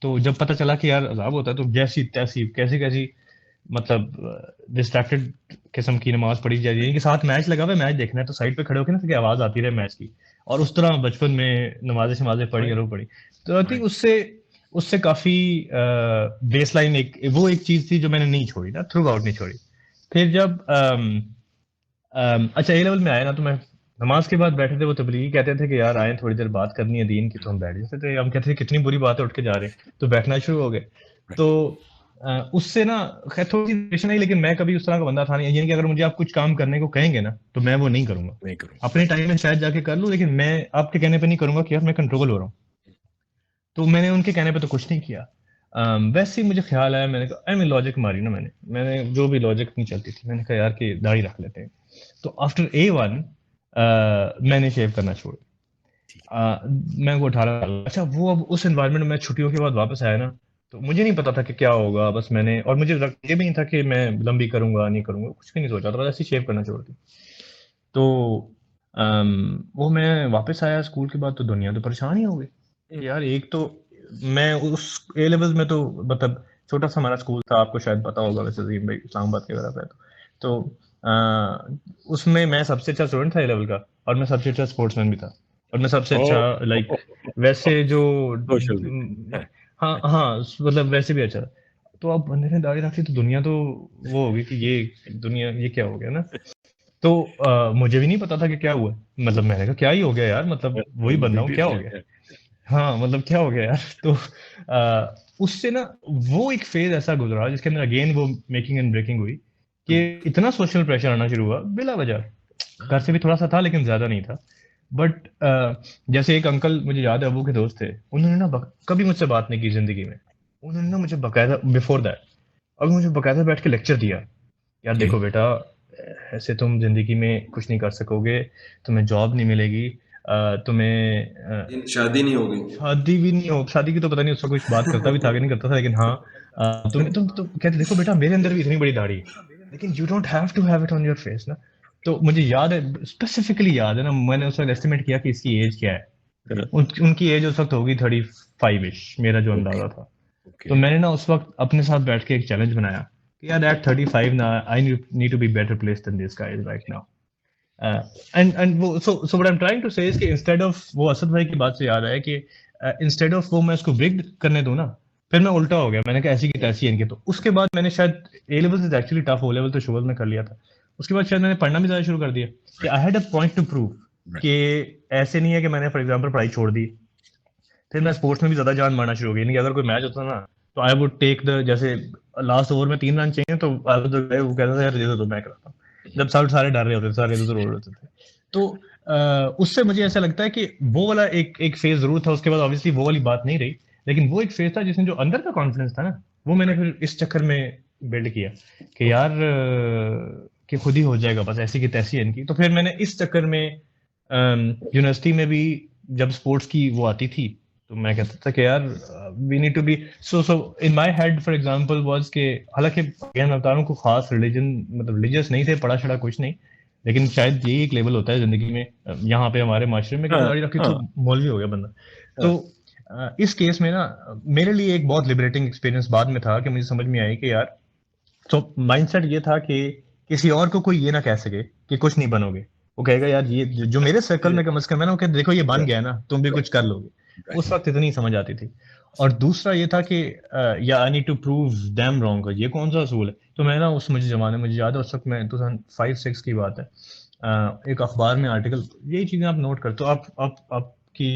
तो जब पता चला कि यार अजाब होता है, तो जैसी तैसी कैसी कैसी, मतलब डिस्ट्रैक्टेड किस्म की नमाज पढ़ी जा रही है कि साथ मैच लगा हुआ है, मैच देखना है, तो साइड पे खड़े होकर ना कि आवाज आती रहे मैच की, और उस तरह बचपन में नमाजें शमाजें पढ़ी राइट, और वो पढ़ी। तो आई थिंक राइट, उससे उससे काफी बेसलाइन एक वो एक चीज थी जो मैंने नहीं छोड़ी ना, थ्रू आउट नहीं छोड़ी। फिर जब अच्छा ए लेवल में आया ना, तो मैं नमाज के बाद बैठे थे, वो तबलीगी कहते थे कि यार आए थोड़ी देर बात करनी है दीन की, तो हम बैठ जाते थे। हम कहते थे कितनी बुरी बात है, उठ के जा रहे हैं, तो बैठना शुरू हो गए। राइट, तो उससे ना खैर थोड़ी सी इंस्पिरेशन आई, लेकिन मैं कभी उस तरह का बंदा था नहीं। यानी कि अगर मुझे आप कुछ काम करने को कहेंगे ना तो मैं वो नहीं करूंगा। नहीं करूँ। अपने टाइम में शायद जाके कर लूं, लेकिन मैं आपके कहने पे नहीं करूंगा कि यार मैं कंट्रोल हो रहा हूँ। तो मैंने उनके कहने पे तो कुछ नहीं किया। वैसे ही मुझे ख्याल आया, मैंने कहा आई लॉजिक मारी ना, मैंने जो भी लॉजिक नहीं चलती थी, मैंने कहा यार कि दाढ़ी रख लेते हैं। तो आफ्टर A1 मैंने शेव करना छोड़ ठीक मैं वो 18 अच्छा वो अब उस एनवायरनमेंट में छुट्टियों के बाद वापस आया ना, तो मुझे नहीं पता था कि क्या होगा। बस मैंने, और मुझे ये भी नहीं था कि मैं लंबी करूंगा नहीं करूंगा, कुछ भी नहीं सोचा था, बस ऐसे ही शेव करना छोड़ दी। तो वो मैं वापस आया स्कूल के बाद, तो दुनिया तो परेशान ही हो गई है। कि यार एक तो मैं उस ए लेवल्स में तो मतलब छोटा सा हमारा स्कूल था, आपको शायद पता होगा वैसे अजीम भाई, इस्लामाबाद के वगैरह पे। तो उसमें मैं सबसे अच्छा स्टूडेंट था ए लेवल का, और मैं सबसे अच्छा स्पोर्ट्समैन भी था, और मैं सबसे अच्छा लाइक वैसे जो सोशल भी। हाँ हाँ मतलब वैसे भी अच्छा था। तो अब बंदे ने दाढ़ी रखी तो दुनिया तो वो होगी कि ये दुनिया ये क्या हो गया ना। तो मुझे भी नहीं पता था कि क्या हुआ। मतलब मैंने कहा क्या ही हो गया यार, मतलब वही बंदा हूँ, क्या हो गया। हाँ मतलब क्या हो गया यार। तो उससे ना वो एक फेज ऐसा गुजरा जिसके अंदर अगेन वो मेकिंग एंड ब्रेकिंग हुई कि इतना सोशल प्रेशर आना शुरू हुआ बिला वजह। घर से भी थोड़ा सा था लेकिन ज्यादा नहीं था। बट जैसे एक अंकल मुझे याद है, अबू के दोस्त थे, उन्होंने ना कभी मुझसे बात नहीं की जिंदगी में। उन्होंने ना मुझे बकायदा बिफोर दैट, और मुझे बकायदा बैठ के लेक्चर दिया, यार देखो बेटा ऐसे तुम जिंदगी में कुछ नहीं कर सकोगे, तुम्हें जॉब नहीं मिलेगी, तुम्हें शादी नहीं होगी। शादी भी नहीं हो, शादी की तो पता नहीं उसका कुछ बात करता भी था कि नहीं करता था, लेकिन हाँ तुम कहते देखो बेटा मेरे अंदर भी इतनी बड़ी दाढ़ी है, लेकिन you don't have to have it on your face ना। तो मुझे याद है, स्पेसिफिकली याद है ना, मैंने उस वक्त एस्टिमेट किया कि इसकी एज क्या है। उनकी एज उस वक्त होगी 35 इश, मेरा जो अंदाजा था। तो मैंने ना उस वक्त अपने साथ बैठ के एक चैलेंज बनाया कि यार एट 35 ना I need to be better place than this guys right now. And वो so what I am trying to say is कि इंस्टेड ऑफ, वो असद भाई की बात से याद आया कि इंस्टेड ऑफ वो मैं उसको ब्रिग करने दूं ना, फिर मैं उल्टा हो गया, मैंने कहा ऐसी की तैसी है इनके। तो उसके बाद मैंने शायद A level is actually tough, O level तो शुगर में कर लिया था। उसके बाद शायद मैंने पढ़ना भी ज्यादा शुरू कर दिया कि I had a point two prove कि ऐसे नहीं है कि मैंने फॉर एग्जाम्पल पढ़ाई छोड़ दी। फिर मैं स्पोर्ट्स में भी ज्यादा जान मारना शुरू हो गई, यानी कि अगर कोई मैच होता ना तो आई वुड टेक द, जैसे लास्ट ओवर में 3 रन चाहिए तो आई वुड, वो कहता था यार दे दो तो मैं कराता हूँ, जब सब सारे डर रहे होते थे, सारे इधर उड़ रहे थे। तो उससे मुझे ऐसा लगता है कि वो वाला एक एक फेज जरूर था। उसके बाद ऑब्वियसली वो वाली बात नहीं रही, लेकिन वो एक फेज था जिसमें जो अंदर का कॉन्फिडेंस था ना, वो मैंने फिर इस चक्कर में बिल्ड किया कि यार कि खुद ही हो जाएगा, बस ऐसी की तैसी है इनकी। तो फिर मैंने इस चक्कर में यूनिवर्सिटी में भी जब स्पोर्ट्स की वो आती थी, तो मैं कहता था कि यार we need to be so in my head for example was के, हालांकि अगेन बता रहा हूं, को खास रिलीजन मतलब रिलीजियस नहीं थे, पढ़ा छड़ा कुछ नहीं, लेकिन शायद यही एक लेवल होता है जिंदगी में यहाँ पे हमारे माशरे में कि दाढ़ी रखी तो मौलवी हो गया बंदा। तो इस केस में ना मेरे लिए एक बहुत लिबरेटिंग एक्सपीरियंस बाद में था कि मुझे समझ में आई कि यार, तो माइंडसेट ये था कि किसी और को कोई ये ना कह सके कि कुछ नहीं बनोगे। वो कहेगा यार ये जो मेरे सर्कल में कम से कम है ना, वो कहते देखो ये बन गया ना, तुम भी कुछ कर लोगे। उस वक्त इतनी समझ आती थी। और दूसरा ये था कि या I need to prove them wrong, ये कौन सा असूल है। तो मैं ना उस मुझे जमाने, मुझे याद है उस वक्त में 2005-6 की बात है, एक अखबार में आर्टिकल, यही चीजें आप नोट करते हो, आपकी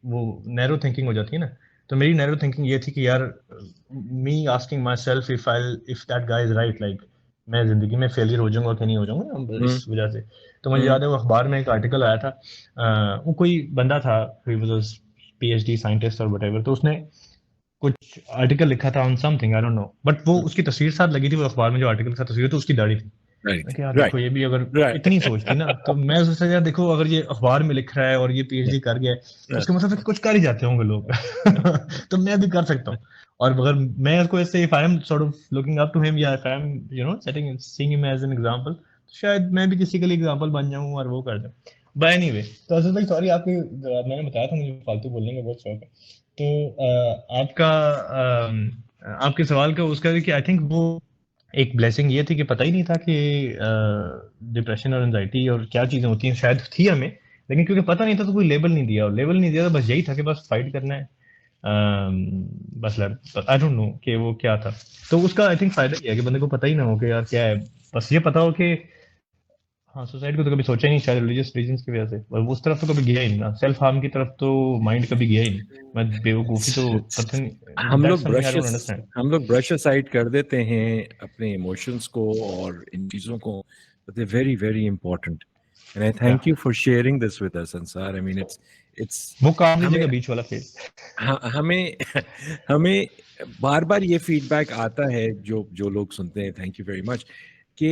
वो नैरो थिंकिंग हो जाती है ना। तो मेरी नैरो थिंकिंग ये थी कि यार me asking my self if that guy is right, like मैं जिंदगी में फेलियर हो जाऊंगा कि नहीं हो जाऊंगा इस वजह से। तो मुझे याद है वो अखबार में एक आर्टिकल आया था, वो कोई बंदा था, PhD साइंटिस्ट और व्हाटएवर, तो उसने कुछ आर्टिकल लिखा था on something I don't know, but वो उसकी तस्वीर साथ लगी थी वो अखबार में, जो आर्टिकल का तस्वीर तो उसकी दाढ़ी थी। मैं कि यार देखो ये भी अगर इतनी सोच थी ना, तो मैं सोचा यार देखो अगर ये अखबार में लिख रहा है और ये PhD कर गया है, तो उसका मतलब कुछ कर ही जाते होंगे लोग तो मैं भी कर सकता हूँ। और अगर मैं इसको ऐसे if I am sort of looking up to him, या if I am setting seeing him as an example, तो शायद मैं भी किसी के लिए एग्जांपल बन जाऊं और वो कर दूं। बाय एनीवे, तो असल भाई सॉरी आपके, मैंने बताया था मुझे फालतू बोलने का बहुत शौक है। तो आपका आपके सवाल का उसका कि आई थिंक वो एक ब्लेसिंग ये थी कि पता ही नहीं था कि डिप्रेशन और एंजाइटी और क्या चीजें होती हैं, शायद थी हमें, लेकिन क्योंकि पता नहीं था तो कोई लेबल नहीं दिया, और लेबल नहीं दिया तो बस यही था कि बस फाइट करना है। बस आई डोंट नो कि वो क्या था। तो उसका आई थिंक फायदा ये है कि बंदे को पता ही ना हो कि यार क्या है, बस ये पता हो कि हाँ, सुसाइड को तो कभी सोचा ही नहीं, शायद रिलीजियस रीजंस की वजह से, और उस तरफ तो कभी गया ही नहीं ना, सेल्फ हार्म की तरफ तो माइंड कभी गया ही नहीं। मैं बेवकूफ़ी तो पता नहीं, हम दैट्स लोग something I don't understand. Brush aside कर देते हैं अपने इमोशंस को और इन चीजों को, but they're very very important, and I या thank you for sharing this with us, Ansar. I mean, it's वो काट हमें दीजिएगा बीच वाला फेज। हमें हमें बार बार ये फीडबैक आता है जो जो लोग सुनते हैं, थैंक यू वेरी मच, कि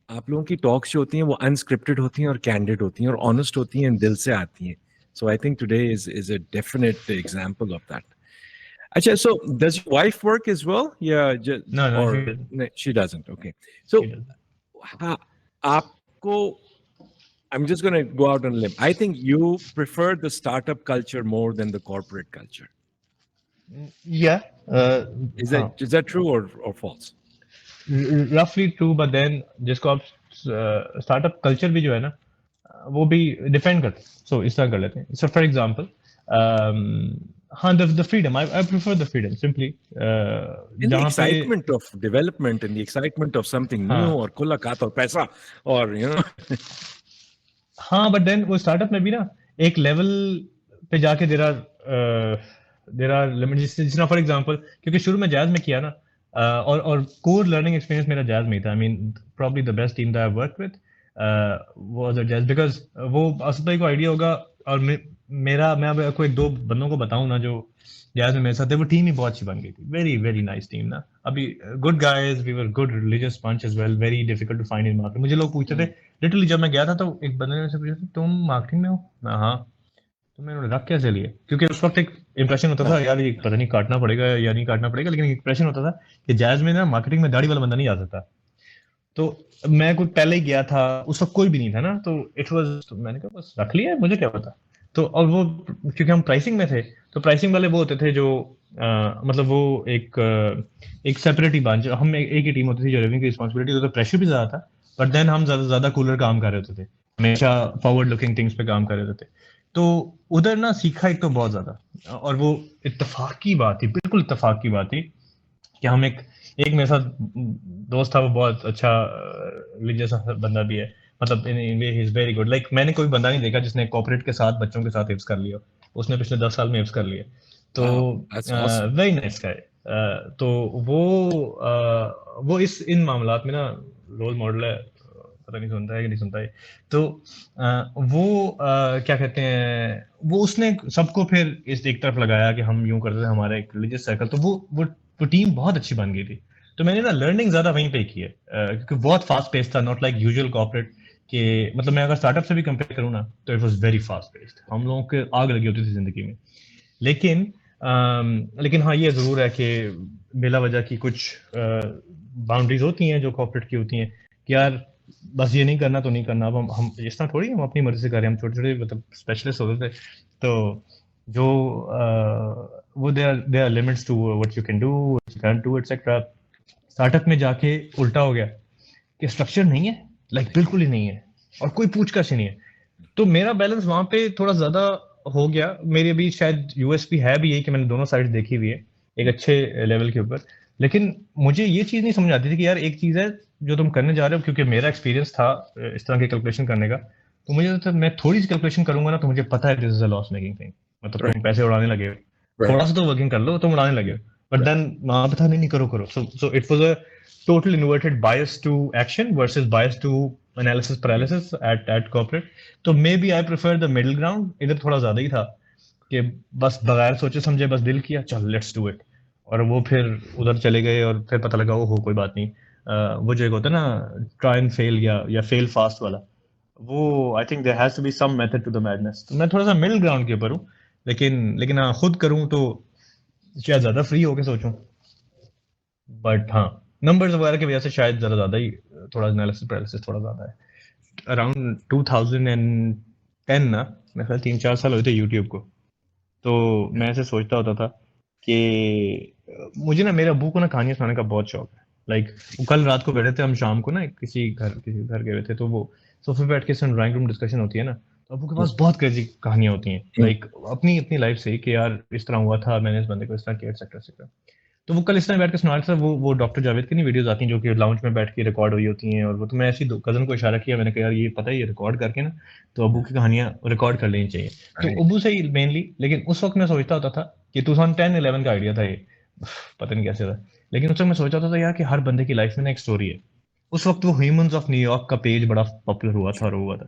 आप लोगों की टॉक्स जो होती हैं वो अनस्क्रिप्टेड होती हैं और कैंडिड होती हैं और ऑनेस्ट होती हैं, दिल से आती हैं. So I think today is a definite example of that. अच्छा, so does your wife work as well? Yeah, no no, or she doesn't, no, she doesn't. Okay. So she doesn't. आपको, I'm just going to go out on a limb. I think you prefer the startup culture more than the corporate culture. या Is हाँ, that true or false? रफली ट्रू, बट देन जिसको आप स्टार्टअप कल्चर भी जो है ना, वो भी डिपेंड करता है। सो इस तरह कर लेते हैं, सो फॉर एग्जांपल, हाँ, the freedom, I prefer the freedom simply, In the जहाँ पे excitement of development and the excitement of something new, हाँ और खुला खाता और पैसा, और हाँ, बट देन वो स्टार्टअप में भी ना एक लेवल पे जाके देर आर लिमिट, जिसना फॉर एग्जांपल, क्योंकि शुरू में जैज में किया ना, और कोर लर्निंग एक्सपीरियंस मेरा जैज में ही था। I mean probably the best team that I work with was at Jazz, because वो असद भाई को आइडिया होगा, और मैं अब आपको एक दो बंदों को बताऊं ना जो जैज में मेरे साथ थे, वो टीम ही बहुत अच्छी बन गई थी, वेरी वेरी नाइस टीम ना। अभी good guys, we were good religious bunch as well, very difficult to find in market. मुझे लोग पूछते थे लिटरली, जब मैं गया था तो एक बंदे ने मुझसे पूछा, तुम मार्केटिंग में हो? मैं हाँ। तो मैंने रख कैसे लिए, क्योंकि उस वक्त एक इंप्रेशन होता था यार, ये पता नहीं काटना पड़ेगा या नहीं काटना पड़ेगा, लेकिन इंप्रेशन होता था कि जैज में ना मार्केटिंग में दाढ़ी वाला बंदा नहीं आ सकता। तो मैं कुछ पहले ही गया था, उस वक्त कोई भी नहीं था ना, तो इट वाज, तो मैंने कहा बस रख लिया है, मुझे क्या पता। तो और वो, क्योंकि हम प्राइसिंग में थे, तो प्राइसिंग वाले वो होते थे जो मतलब वो एक सेपरेट ही ब्रांच, हम एक ही टीम होती थी जो रेवेन्यू की रिस्पांसिबिलिटी, तो प्रेशर भी ज्यादा था, बट देन हम ज्यादा ज्यादा कूलर काम कर रहे होते थे, हमेशा फॉरवर्ड लुकिंग थिंग्स पे काम कर रहे होते थे। तो उधर ना सीखा एक तो बहुत ज्यादा, और वो इत्तेफाक की बात थी, बिल्कुल इत्तेफाक की बात थी कि हम एक मेरे साथ दोस्त था, वो बहुत अच्छा रिलीजियस बंदा भी है, मतलब in way he is very good. Like मैंने कोई बंदा नहीं देखा जिसने कॉर्पोरेट के साथ बच्चों के साथ हिफ्स कर लिया, उसने पिछले 10 साल में हिफ्स कर लिया। तो wow, that's awesome. Very nice guy. तो वो इस इन मामलात में ना रोल मॉडल है, पता नहीं सुनता है कि नहीं सुनता है। तो वो क्या कहते हैं, वो उसने सबको फिर इस एक तरफ लगाया कि हम यूं करते थे, हमारा एक रिलीजियस सर्कल, तो वो टीम बहुत अच्छी बन गई थी। तो मैंने ना लर्निंग ज्यादा वहीं पे की है, क्योंकि बहुत फास्ट पेस था, नॉट लाइक यूजुअल कॉर्पोरेट के, मतलब मैं अगर स्टार्टअप से भी कंपेयर करूँ ना, तो it was very fast paced, हम लोगों के आग लगी होती थी जिंदगी में। लेकिन हाँ, ये जरूर है कि बिला वजह की कुछ बाउंड्रीज होती हैं जो कॉर्पोरेट की होती हैं, कि यार बस ये नहीं करना तो नहीं करना। अब हम इस तरह थोड़ी हम अपनी मर्जी से कर रहे हैं, हम छोटे छोटे मतलब स्पेशलिस्ट होते थे, तो जो वो they are limits to what you can do, what you can do etcetera. Startup में जाके उल्टा हो गया कि स्ट्रक्चर नहीं है, लाइक बिल्कुल ही नहीं है, और कोई पूछताछ ही नहीं है। तो मेरा बैलेंस वहां पे थोड़ा ज्यादा हो गया। मेरे भी शायद यूएसपी है भी यही कि मैंने दोनों साइड देखी हुई है एक अच्छे लेवल के ऊपर, लेकिन मुझे ये चीज नहीं समझ आती थी कि यार एक चीज है जो तुम करने जा रहे हो, क्योंकि मेरा एक्सपीरियंस था इस तरह की कैलकुलेशन करने का, तो मुझे तो मैं थोड़ी सी कैलकुलेशन करूंगा ना, तो मुझे पता है this is a loss making thing, मतलब तुम Right, पैसे उड़ाने लगे हो, right, थोड़ा सा तो वर्किंग कर लो, तुम उड़ाने लगे हो। But right. देन वहां पे था नहीं नहीं करो करो, so it was a total inverted bias to action versus bias to analysis paralysis at corporate. तो maybe I prefer the middle ground, इधर थोड़ा ज्यादा ही था कि बस बगैर सोचे समझे बस दिल किया चल लेट्स डू इट, और वो फिर उधर चले गए, और फिर पता लगा वो हो कोई बात नहीं। वो जो एक होता है ना ट्राई एंड फेल या फेल फास्ट वाला, वो I think there has to be some method to the madness. तो मैं थोड़ा सा मिडिल ग्राउंड के ऊपर हूँ, लेकिन हाँ, खुद करूँ तो शायद ज्यादा फ्री होके सोचूं, बट हाँ, नंबर्स वगैरह की वजह से शायद जरा ज्यादा ही थोड़ा एनालिसिस पैरालिसिस थोड़ा ज्यादा है। अराउंड 2010 ना, मेरे ख्याल 3-4 साल हुए थे यूट्यूब को, तो मैं ऐसे सोचता होता था कि मुझे ना, मेरे अब्बू को ना कहानियां सुनाने का बहुत शौक है। लाइक कल रात को बैठे थे हम, शाम को ना किसी घर गए हुए थे, तो वो सोफे पे बैठ के ड्राइंग रूम डिस्कशन होती है ना, तो अब्बू के पास बहुत क्रेजी कहानियां होती हैं, लाइक अपनी अपनी लाइफ से ही कि यार इस तरह हुआ था, मैंने इस बंदे को इस तरह किया, एक्सेट्रा एक्सेट्रा। तो वो कल इस तरह बैठ के सुना रहा था, वो डॉक्टर जावेद की नहीं वीडियोस आती हैं जो कि लाउंज में बैठ के रिकॉर्ड हुई होती हैं, और वो तो मैं ऐसी कज़न को इशारा किया, मैंने कहा यार ये पता है ये रिकॉर्ड करके ना तो अबू की कहानियाँ रिकॉर्ड कर लेनी चाहिए। तो Right. अबू से ही मेनली, लेकिन उस वक्त मैं सोचता होता था कि 2010-11 का आइडिया था ये, पता नहीं कैसे था, लेकिन उस वक्त मैं सोचता था यार कि हर बंदे की लाइफ में ना एक स्टोरी है। उस वक्त वो ह्यूमंस ऑफ न्यूयॉर्क का पेज बड़ा पॉपुलर हुआ था और हुआ था,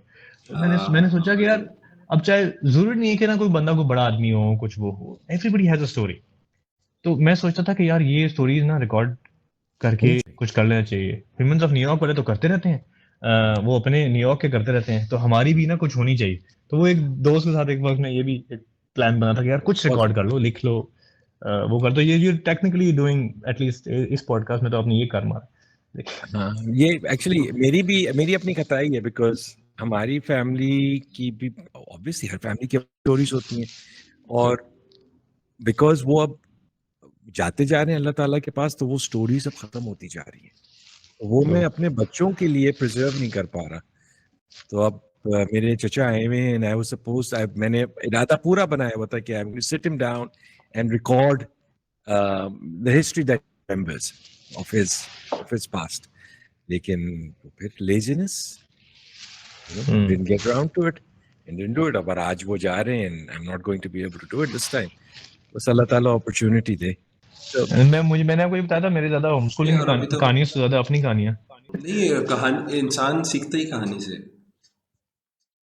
तो मैंने सोचा कि यार अब चाहे जरूरी नहीं है कि ना कोई बंदा कोई बड़ा आदमी हो कुछ वो हो, एवरीबडी हैज अ स्टोरी। तो मैं सोचता था कि यार ये स्टोरीज ना रिकॉर्ड करके कुछ कर लेना चाहिए। ह्यूमंस ऑफ न्यूयॉर्क वाले तो करते रहते हैं, वो अपने न्यूयॉर्क के करते रहते हैं, तो हमारी भी ना कुछ होनी चाहिए। तो वो एक दोस्त के साथ एक वक्त में ये भी एक प्लान बना था कि यार कुछ रिकॉर्ड कर लो, लिख लो, वो कर दो। ये टेक्निकली डूइंग एटलीस्ट इस पॉडकास्ट में तो आपने ये कर मारा। हाँ, ये एक्चुअली मेरी अपनी खताई है, बिकॉज हमारी फैमिली की भी ऑब्वियसली हर फैमिली की स्टोरीज होती हैं, और बिकॉज वो अब जाते जा रहे हैं अल्लाह ताला के पास, तो वो स्टोरीज अब खत्म होती जा रही है, तो वो मैं अपने बच्चों के लिए प्रिजर्व नहीं कर पा रहा। तो अब मेरे चचा आए हुए हैं, आई वाज सपोज्ड, मैंने इरादा पूरा बनाया हुआ था कि I will sit him down and record the history that remembers of his past, लेकिन फिर laziness didn't get around to it and didn't do it. अब आज वो जा रहे हैं and I'm not going to be able to do it this time. बस अल्लाह ताला अपॉर्चुनिटी दे। मैंने आपको ये बताया था, मेरे ज्यादा होम स्कूलिंग कहानियों से ज्यादा अपनी कहानियां नहीं, कहानी इंसान सीखता ही कहानी से।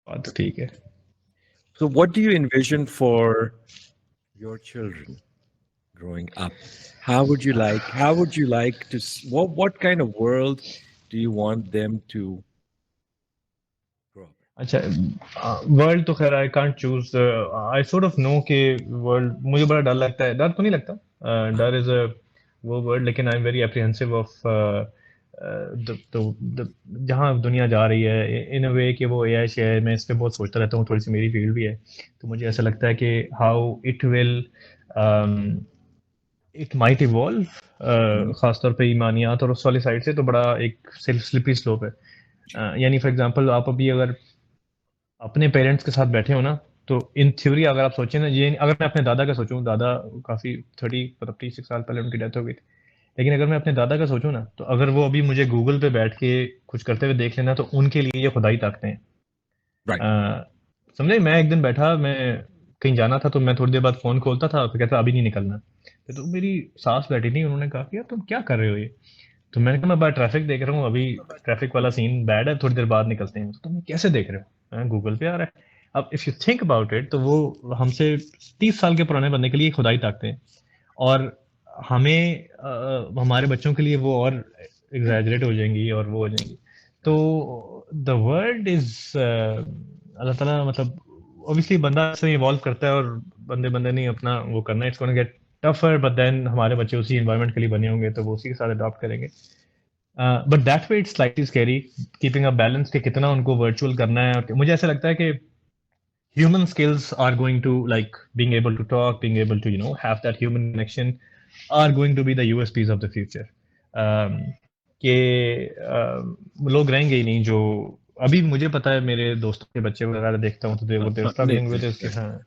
बात तो ठीक है। So what do you envision for your children growing up? How would you like to what kind of world do you want them to grow up? अच्छा, वर्ल्ड तो खैर I can't choose, I sort of know कि वर्ल्ड मुझे बड़ा डर लगता है। डर तो नहीं लगता, डर इज अ वो वर्ड, लेकिन I am very apprehensive of जहाँ दुनिया जा रही है इन अ वे कि वो एआई से, मैं इस पे बहुत सोचता रहता हूँ, थोड़ी सी मेरी फील्ड भी है, तो मुझे ऐसा लगता है कि how it will it might evolve, खासतौर पे ईमानियात और उस वाली साइड से तो बड़ा एक स्लिपरी स्लोप है। यानी फॉर एग्जांपल आप अभी अगर अपने पेरेंट्स के साथ बैठे हो ना, तो इन थ्योरी अगर आप सोचें ना, ये अगर मैं अपने दादा का सोचूं, दादा काफ़ी 36 साल पहले उनकी डेथ हो गई थी, लेकिन अगर मैं अपने दादा का सोचूं ना, तो अगर वो अभी मुझे गूगल पे बैठ के कुछ करते हुए देख लेना, तो उनके लिए ये खुदाई ताकते हैं। Right. समझे, मैं एक दिन बैठा, मैं कहीं जाना था, तो मैं थोड़ी देर बाद फ़ोन खोलता था, तो कहता अभी नहीं निकलना। तो मेरी सास बैठी थी, उन्होंने कहा कि यार तुम क्या कर रहे हो ये? तो मैंने कहा मैं बाहर ट्रैफिक देख रहा हूँ, अभी ट्रैफिक वाला सीन बैड है, थोड़ी देर बाद निकलते हैं। तो तुम कैसे देख रहे हो? गूगल पे आ रहा है। अब if you think about it, तो वो हमसे 30 साल के पुराने बंदे के लिए खुदाई ताकते हैं, और हमें हमारे बच्चों के लिए वो और एग्जैजरेट हो जाएंगी और वो हो जाएंगी। तो द वर्ल्ड इज अल्लाह ताला, मतलब ऑब्वियसली बंदा से इवॉल्व करता है, और बंदे नहीं अपना वो करना है, it's gonna get tougher, but then हमारे बच्चे उसी एनवायरनमेंट के लिए बने होंगे, तो वो उसी के साथ अडॉप्ट करेंगे। But that way it's slightly scary keeping a balance कि कितना उनको वर्चुअल करना है। और मुझे ऐसा लगता है कि human skills are going to, like being able to talk, being able to have that human connection, are going to be the USPs of the future. कि लोग रहेंगे ही नहीं जो अभी मुझे पता है, मेरे दोस्तों के बच्चे वगैरह देखता हूँ, तो वो स्ट्रगलिंग विद इसके। हाँ,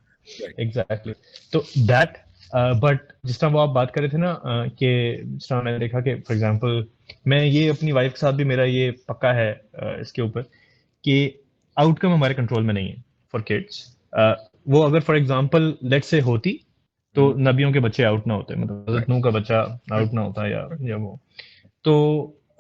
एग्जैक्टली। तो दैट बट जिस तरह वो आप बात कर रहे थे ना, कि जिस तरह मैंने देखा कि फॉर एग्जांपल मैं ये अपनी वाइफ के साथ भी मेरा ये पक्का है इसके ऊपर कि आउटकम हमारे कंट्रोल में नहीं है फॉर किड्स। वो अगर फॉर एग्जांपल लेट से होती, तो नबियों के बच्चे आउट ना होते, मतलब हज़रत नूह का बच्चा आउट ना होता, या वो। तो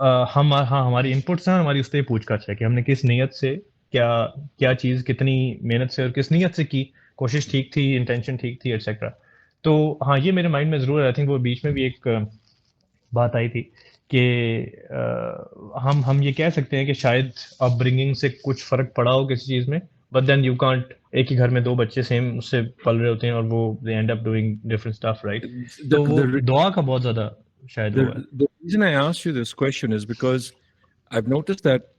हाँ, हमारी इनपुट्स हैं, हमारी उस पर पूछताछ है कि हमने किस नीयत से क्या चीज़ कितनी मेहनत से और किस नीयत से की, कोशिश ठीक थी, इंटेंशन ठीक थी, एटसेट्रा। तो हाँ, ये मेरे माइंड में ज़रूर है। आई थिंक वो बीच में भी एक बात आई थी कि हम ये कह सकते हैं कि शायद अपब्रिंगिंग से कुछ फ़र्क पड़ा हो किसी चीज़ में, बट देन यू कांट, एक ही घर में 2 बच्चे सेम उससे पल रहे होते हैं और वो they end up doing different stuff, right? तो वो दुआ का बहुत ज़्यादा शायद वो है। The reason I asked you this question is because I've noticed that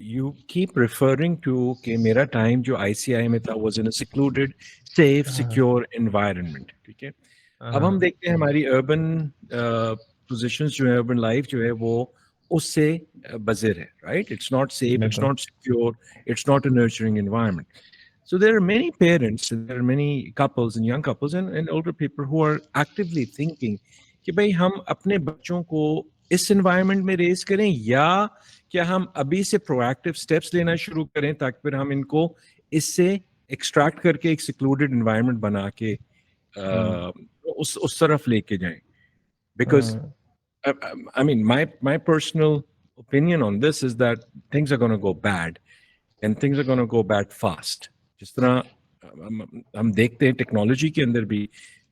you keep referring to कि मेरा time जो ICI में था was in a secluded, safe, secure environment, ठीक है? अब हम देखते हैं हमारी urban positions जो है, urban life जो है, वो उससे बज़िर है, right? It's not safe, it's not secure, it's not a nurturing environment. So there are many parents, there are many couples and young couples and older people who are actively thinking कि भाई हम अपने बच्चों को इस एनवायरनमेंट में रेज करें, या क्या हम अभी से प्रोएक्टिव स्टेप्स लेना शुरू करें ताकि फिर हम इनको इससे एक्सट्रैक्ट करके एक सिक्लूडेड एनवायरनमेंट बना के उस तरफ लेके जाएं. Because I mean, my personal opinion on this is that things are going to go bad, and things are going to go bad fast. जिस तरह हम देखते हैं टेक्नोलॉजी के अंदर भी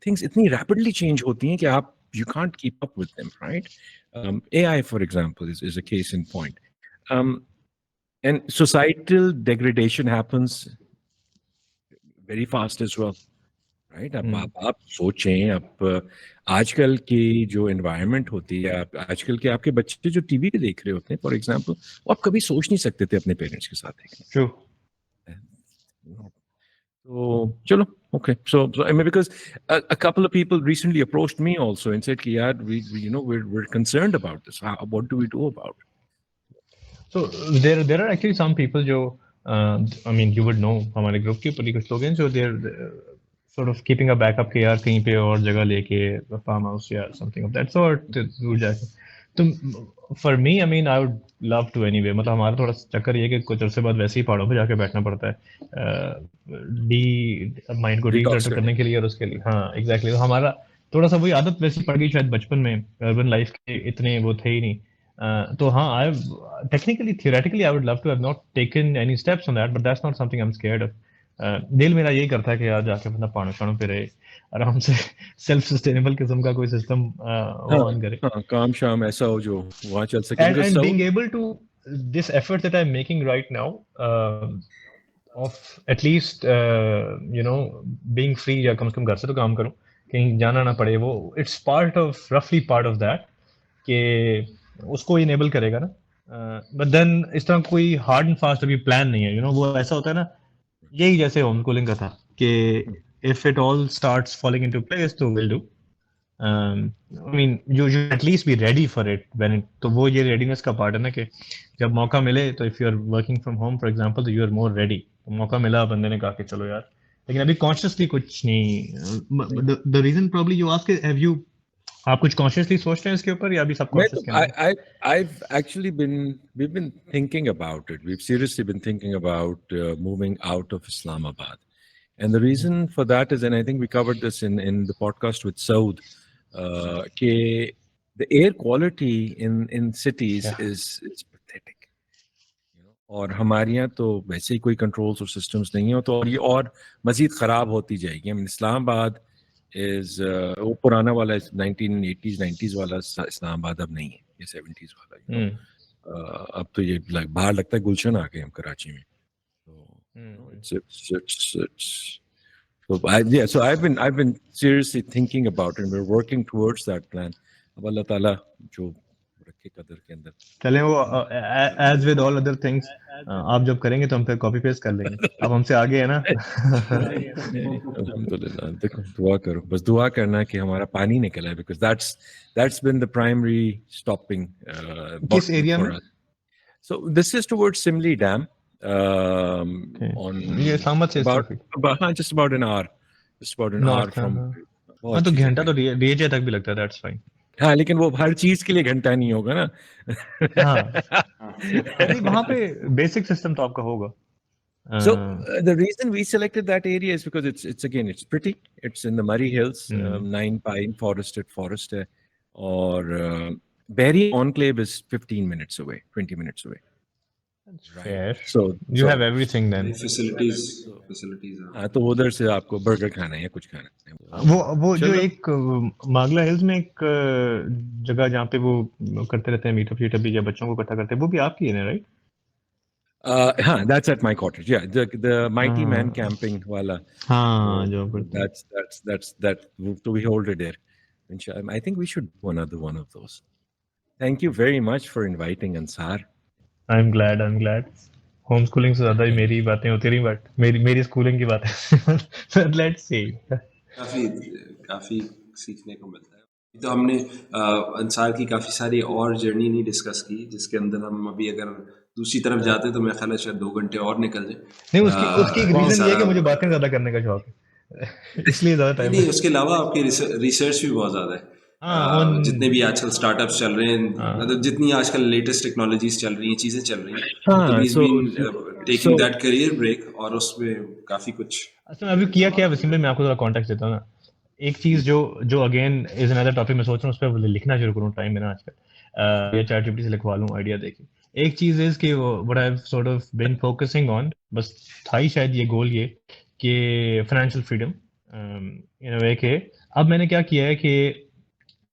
things इतनी rapidly change होती हैं कि आप you can't keep up with them, right? AI, for example, is a case in point. And societal degradation happens very fast as well. Right. अब आप सोचें, आप आजकल की जो एनवायरनमेंट होती है, आप आजकल के आपके बच्चे जो टीवी पे देख रहे होते हैं फॉर एग्जांपल, वो आप कभी सोच नहीं सकते थे अपने पेरेंट्स के साथ देखना. ट्रू. तो चलो, okay, so I mean, because a couple of people recently approached me also and said कि यार we you know we're concerned about this. What do we do about it? So there are actually some people जो I mean you would know, हमारे ग्रुप के ऊपर कुछ लोग हैं जो they're sort of keeping a backup कि यार कहीं पे और जगह लेके फार्म हाउस या something of that sort दूर जाके. तो for me I mean I would love to anyway. मतलब हमारा थोड़ा चक्कर ये है कि कुछ अरसे बाद वैसे ही पहाड़ों पे जाके बैठना पड़ता है माइंड को डिक्लटर करने के लिए और उसके लिए. हाँ एग्जैक्टली. तो हमारा थोड़ा सा वही आदत वैसी पड़ गई शायद बचपन में, अर्बन लाइफ के इतने वो थे ही नहीं. तो हाँ, I technically theoretically I would love to have not taken any steps on that, but that's not something I'm scared of. दिल मेरा यही करता है कि यार जाके बंदा पहाड़ों पे रहे, आराम से सेल्फ सस्टेनेबल किस्म का कोई सिस्टम ऑन करे. हाँ, काम शाम ऐसा हो जो वहाँ चल सके. And being able to this effort that I'm making right now of at least you know being free, या कम से कम घर से तो काम करूँ, कहीं जाना ना पड़े, वो it's roughly part of that कि उसको इनेबल करेगा ना. बट देन इस तरह कोई हार्ड एंड फास्ट अभी प्लान नहीं है. यू नो वो ऐसा होता है ना, यही जैसे होम स्कूलिंग का था कि if it all starts falling into place तो will do. I mean you at least be ready for it when it. तो वो ये रेडीनेस का पार्ट है ना कि जब मौका मिले, तो if you are working from home for example, तो यू आर मोर रेडी. तो मौका मिला, बंदे ने कहा कि चलो यार. लेकिन अभी कॉन्शियसली कुछ नहीं. The reason probably you ask, have you, आप कुछ कॉन्शियसली सोच रहे हैं इसके ऊपर या अभी सबकॉन्शियस के अंदर? I've actually we've been thinking about it. We've seriously been thinking about moving out of Islamabad. And the reason for that is, and I think we covered this in the podcast with Saud, कि the air quality in cities is pathetic. You know, और हमारे यहाँ तो वैसे ही कोई controls और systems नहीं है, तो ये और मजीद खराब होती जाएगी. I mean, Islamabad is वो पुराना वाला 1980s 90s वाला इस्लामाबाद अब नहीं है, ये 70s वाला. You know, अब तो ये बाहर लगता है गुलशन आ गए हम कराची में. So so I've been seriously thinking about it, and we're working towards that plan. अब अल्लाह ताला जो रखे कदर के अंदर चलें. वो as with all other things, आप जब करेंगे तो हम फिर कॉपी पेस्ट कर लेंगे. अब हमसे आगे है ना. अल्हम्दुलिल्लाह. देखो, दुआ करो, बस दुआ करना कि हमारा पानी निकला है, because that's been the primary stopping किस एरिया में? So this is towards Simli Dam. On ये इस्लामाबाद से just about an hour. Just about an hour from. हाँ, तो घंटा तो डीएजे तक भी लगता है. That's fine. हाँ, लेकिन वो हर चीज के लिए घंटा नहीं होगा ना. नहीं, वहाँ पे बेसिक सिस्टम तो आपका होगा. So the reason we selected that area is because it's pretty. It's in the Murray Hills, 9 pine forested forest है, और Berry Enclave is 15 minutes away, 20 minutes away. That's fair. So you have everything then. facilities. हाँ, तो उधर से आपको बर्गर खाना है या कुछ खाना है. वो जो एक मागला हिल्स में एक जगह जहाँ पे वो करते रहते हैं मीटअप शीटअप भी, या बच्चों को इकट्ठा करते हैं, वो भी आपकी है ना, राइट? हाँ, that's at my cottage. Yeah, the Mighty Man camping वाला. हाँ, जो that's so we hold it there. I think we should do another one of those. Thank you very much for inviting Ansar. I'm glad. Homeschooling से ज्यादा ही मेरी बातें होती रही, बट मेरी स्कूलिंग की बातें. Let's see. काफी सीखने को मिलता है. तो हमने अंसार की काफी सारी और जर्नी नहीं डिस्कस की, जिसके अंदर हम अभी अगर दूसरी तरफ जाते तो मैं ख्याल है शायद 2 घंटे और निकल जाए. नहीं, उसकी एक रीजन ये है कि मुझे बातें ज्यादा करने का शौक है, इसलिए ज्यादा टाइम. नहीं, उसके अलावा आपकी रिसर्च भी बहुत ज्यादा है. हाँ जितने भी आजकल स्टार्टअप्स चल रहे हैं, हाँ मतलब जितनी आजकल लेटेस्ट टेक्नोलॉजीज चल रही हैं, चीजें चल रही हैं, हाँ तभी is so been taking so that career break, और उसमें काफी कुछ अच्छा अभी किया क्या वसीम भाई, मैं आपको थोड़ा कॉन्टेक्स्ट देता हूँ ना। एक चीज जो अगेन इज अनदर टॉपिक मैं सोच रहा हूँ उस पर लिखना शुरू करूँ, टाइम मेरा आजकल या चैट जीपीटी से लिखवा लूँ आइडिया देके। एक चीज इज कि what I have sort of been focusing on, बस था ही शायद ये गोल ये कि फाइनेंशियल फ्रीडम इन अ वे के। अब मैंने क्या किया है कि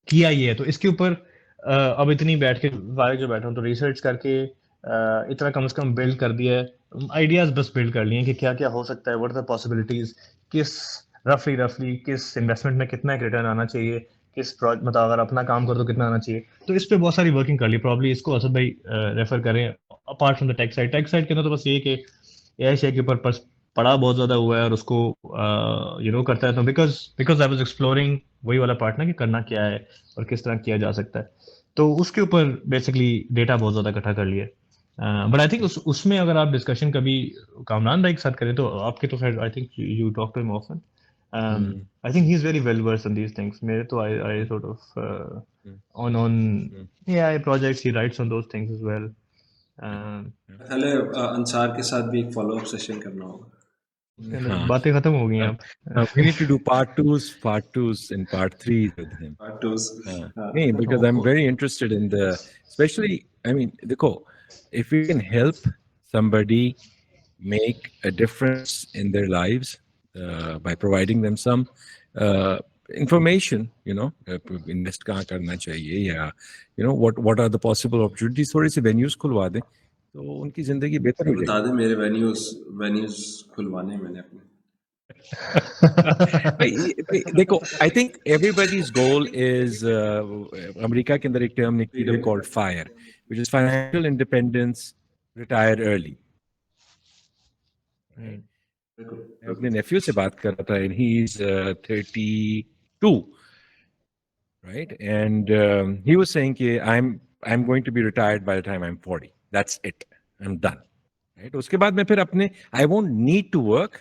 किया ये है तो इसके ऊपर अब इतनी बैठ के वाले जो बैठा हूँ तो रिसर्च करके इतना कम से कम बिल्ड कर दिया है, आइडियाज बस बिल्ड कर लिए हैं कि क्या क्या हो सकता है, व्हाट आर द पॉसिबिलिटीज, किस रफली किस इन्वेस्टमेंट में कितना एक रिटर्न आना चाहिए, किस मतलब अगर अपना काम कर तो कितना आना चाहिए। तो इस पे बहुत सारी वर्किंग कर ली, प्रॉब्ली इसको असद भाई रेफर करें। Apart from the tech side के अंदर तो बस ये कि एआई शेयर के ऊपर पढ़ा बहुत ज्यादा हुआ है और उसको करता है तो because because I was exploring वही वाला पार्ट ना कि करना क्या है और किस तरह किया जा सकता है, तो उसके ऊपर बेसिकली डेटा बहुत ज़्यादा इकट्ठा कर लिया। बट आई थिंक उसमें अगर आप डिस्कशन कभी कामरान भाई के साथ करें तो आपके तो फिर I think you talk to him often, mm, I think he is very well versed in these things. मेरे तो I sort of mm, on mm, AI projects he writes on those things as well. yeah. पहले अंसार के साथ भी एक फॉलो अप सेशन करना होगा। उसके अंदर हाँ, बातें खत्म हो गई हैं we अब। need to do part twos and part threes with him. Nee, because I'm very interested in the, especially, I mean, if we can help somebody make a difference in their lives by providing them some information, invest कहाँ करना चाहिए, या what are the possible opportunities, थोड़ी सी venues खुलवा दें तो उनकी जिंदगी बेहतर हो बता जाएगी। दे, मेरे वेन्यूज खुलवाने हैं मैंने अपने। देखो, I think everybody's goal is America के अंदर एक term निकली है called FIRE, which is financial independence, retire early. Right? मैं अपने nephew से बात कर रहा था and he's 32, right? And he was saying कि I'm going to be retired by the time I'm 40. That's it. I'm done. Right? उसके बाद मैं फिर अपने I won't need to work,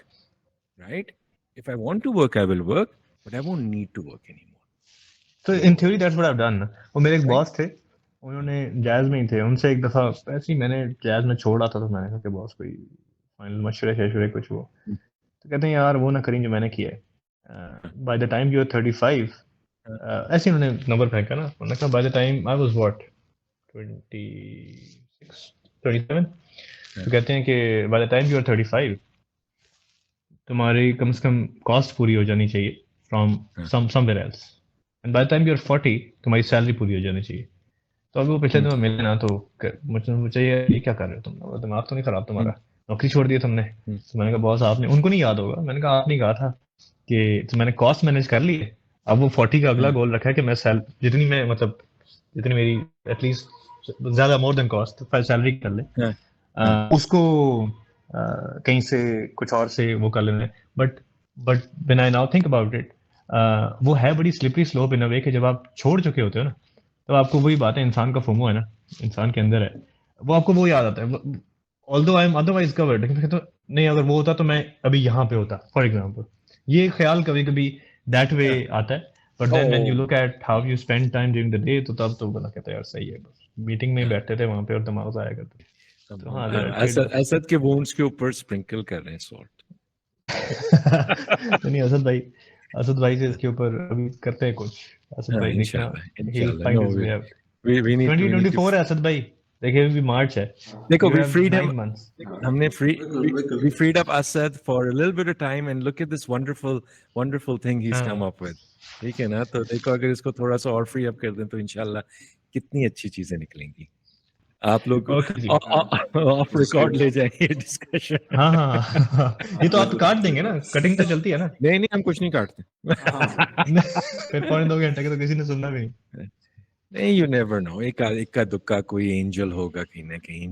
right? If I want to work, I will work, but I won't need to work anymore. तो in theory that's what I have done. वो मेरे एक Right? बॉस थे, उन्होंने जैज में ही थे, उनसे एक दफ़ा ऐसे ही मैंने जैज में छोड़ा था तो मैंने कहा कि बॉस कोई फाइनल मशवरे कुछ वो, तो कहते हैं यार वो ना करें जो मैंने किया है। By the time you are 35, ऐसे ही उन्होंने नंबर फेंका ना, उन्होंने कहा by the time I was what 26 27, तो कहते हैं कि by the time you are 35 तुम्हारी कम से कम कॉस्ट पूरी हो जानी चाहिए from somewhere else, and by the time you are 40 तुम्हारी सैलरी पूरी हो जानी चाहिए। तो अभी वो पिछले दिनों मिले ना तो मुझे ये क्या कर रहे हो तुम, दिमाग तो नहीं खराब तुम्हारा, नौकरी छोड़ दी तुमने? तो मैंने कहा बॉस आपने, उनको नहीं याद होगा, मैंने कहा आपने कहा था कि तो मैंने कॉस्ट मैनेज कर ली है, अब वो 40 का अगला गोल रखा है कि मैं जितनी मैं मतलब जितनी मेरी एटलीस्ट ज्यादा मोर देन कॉस्ट सैलरी कर ले, उसको कहीं से कुछ और से वो कर लेना। But when I now think about it, वो है बड़ी स्लिपरी स्लोप इन अ वे कि जब आप छोड़ चुके होते हो ना तो आपको वही बात है, इंसान का फोमो है ना, इंसान के अंदर है, वो आपको वो याद आता है। Although I am otherwise covered, लेकिन तो नहीं अगर वो होता तो मैं अभी यहाँ पे होता फॉर एग्जाम्पल, ये ख्याल कभी कभी दैट वे आता है। But then when you look at how you spend time during the day, तो तब तो बना कहता है यार सही है, बस मीटिंग में बैठते थे वहां पे और दिमाग से आया करते। तो हाँ असद के वोन्स के ऊपर स्प्रिंकल कर रहे हैं सॉल्ट। नहीं असद भाई से इसके ऊपर अभी करते हैं कुछ। असद भाई देखना, he'll find his way out. we need 2024 है असद भाई, देखिए अभी मार्च है, देखो you we have freed 9 him, months. हमने we freed up Asad for a little bit of time and look at this wonderful thing he's come up with. ठीक है ना, तो देखो अगर इसको थोड़ा सा और फ्री अप कर दें तो इंशाल्लाह कितनी अच्छी चीजें निकलेंगी। आप लोग ऑफ रिकॉर्ड ले जाएंगे डिस्कशन। हाँ ये तो आप काट देंगे ना, कटिंग तो चलती है ना। नहीं हम कुछ नहीं काटते। फिर 2.5 घंटे के तो किसी ने सुनना भी नहीं। नहीं, यू नेवर नो, इक्का दुक्का कोई एंजल होगा कहीं ना कहीं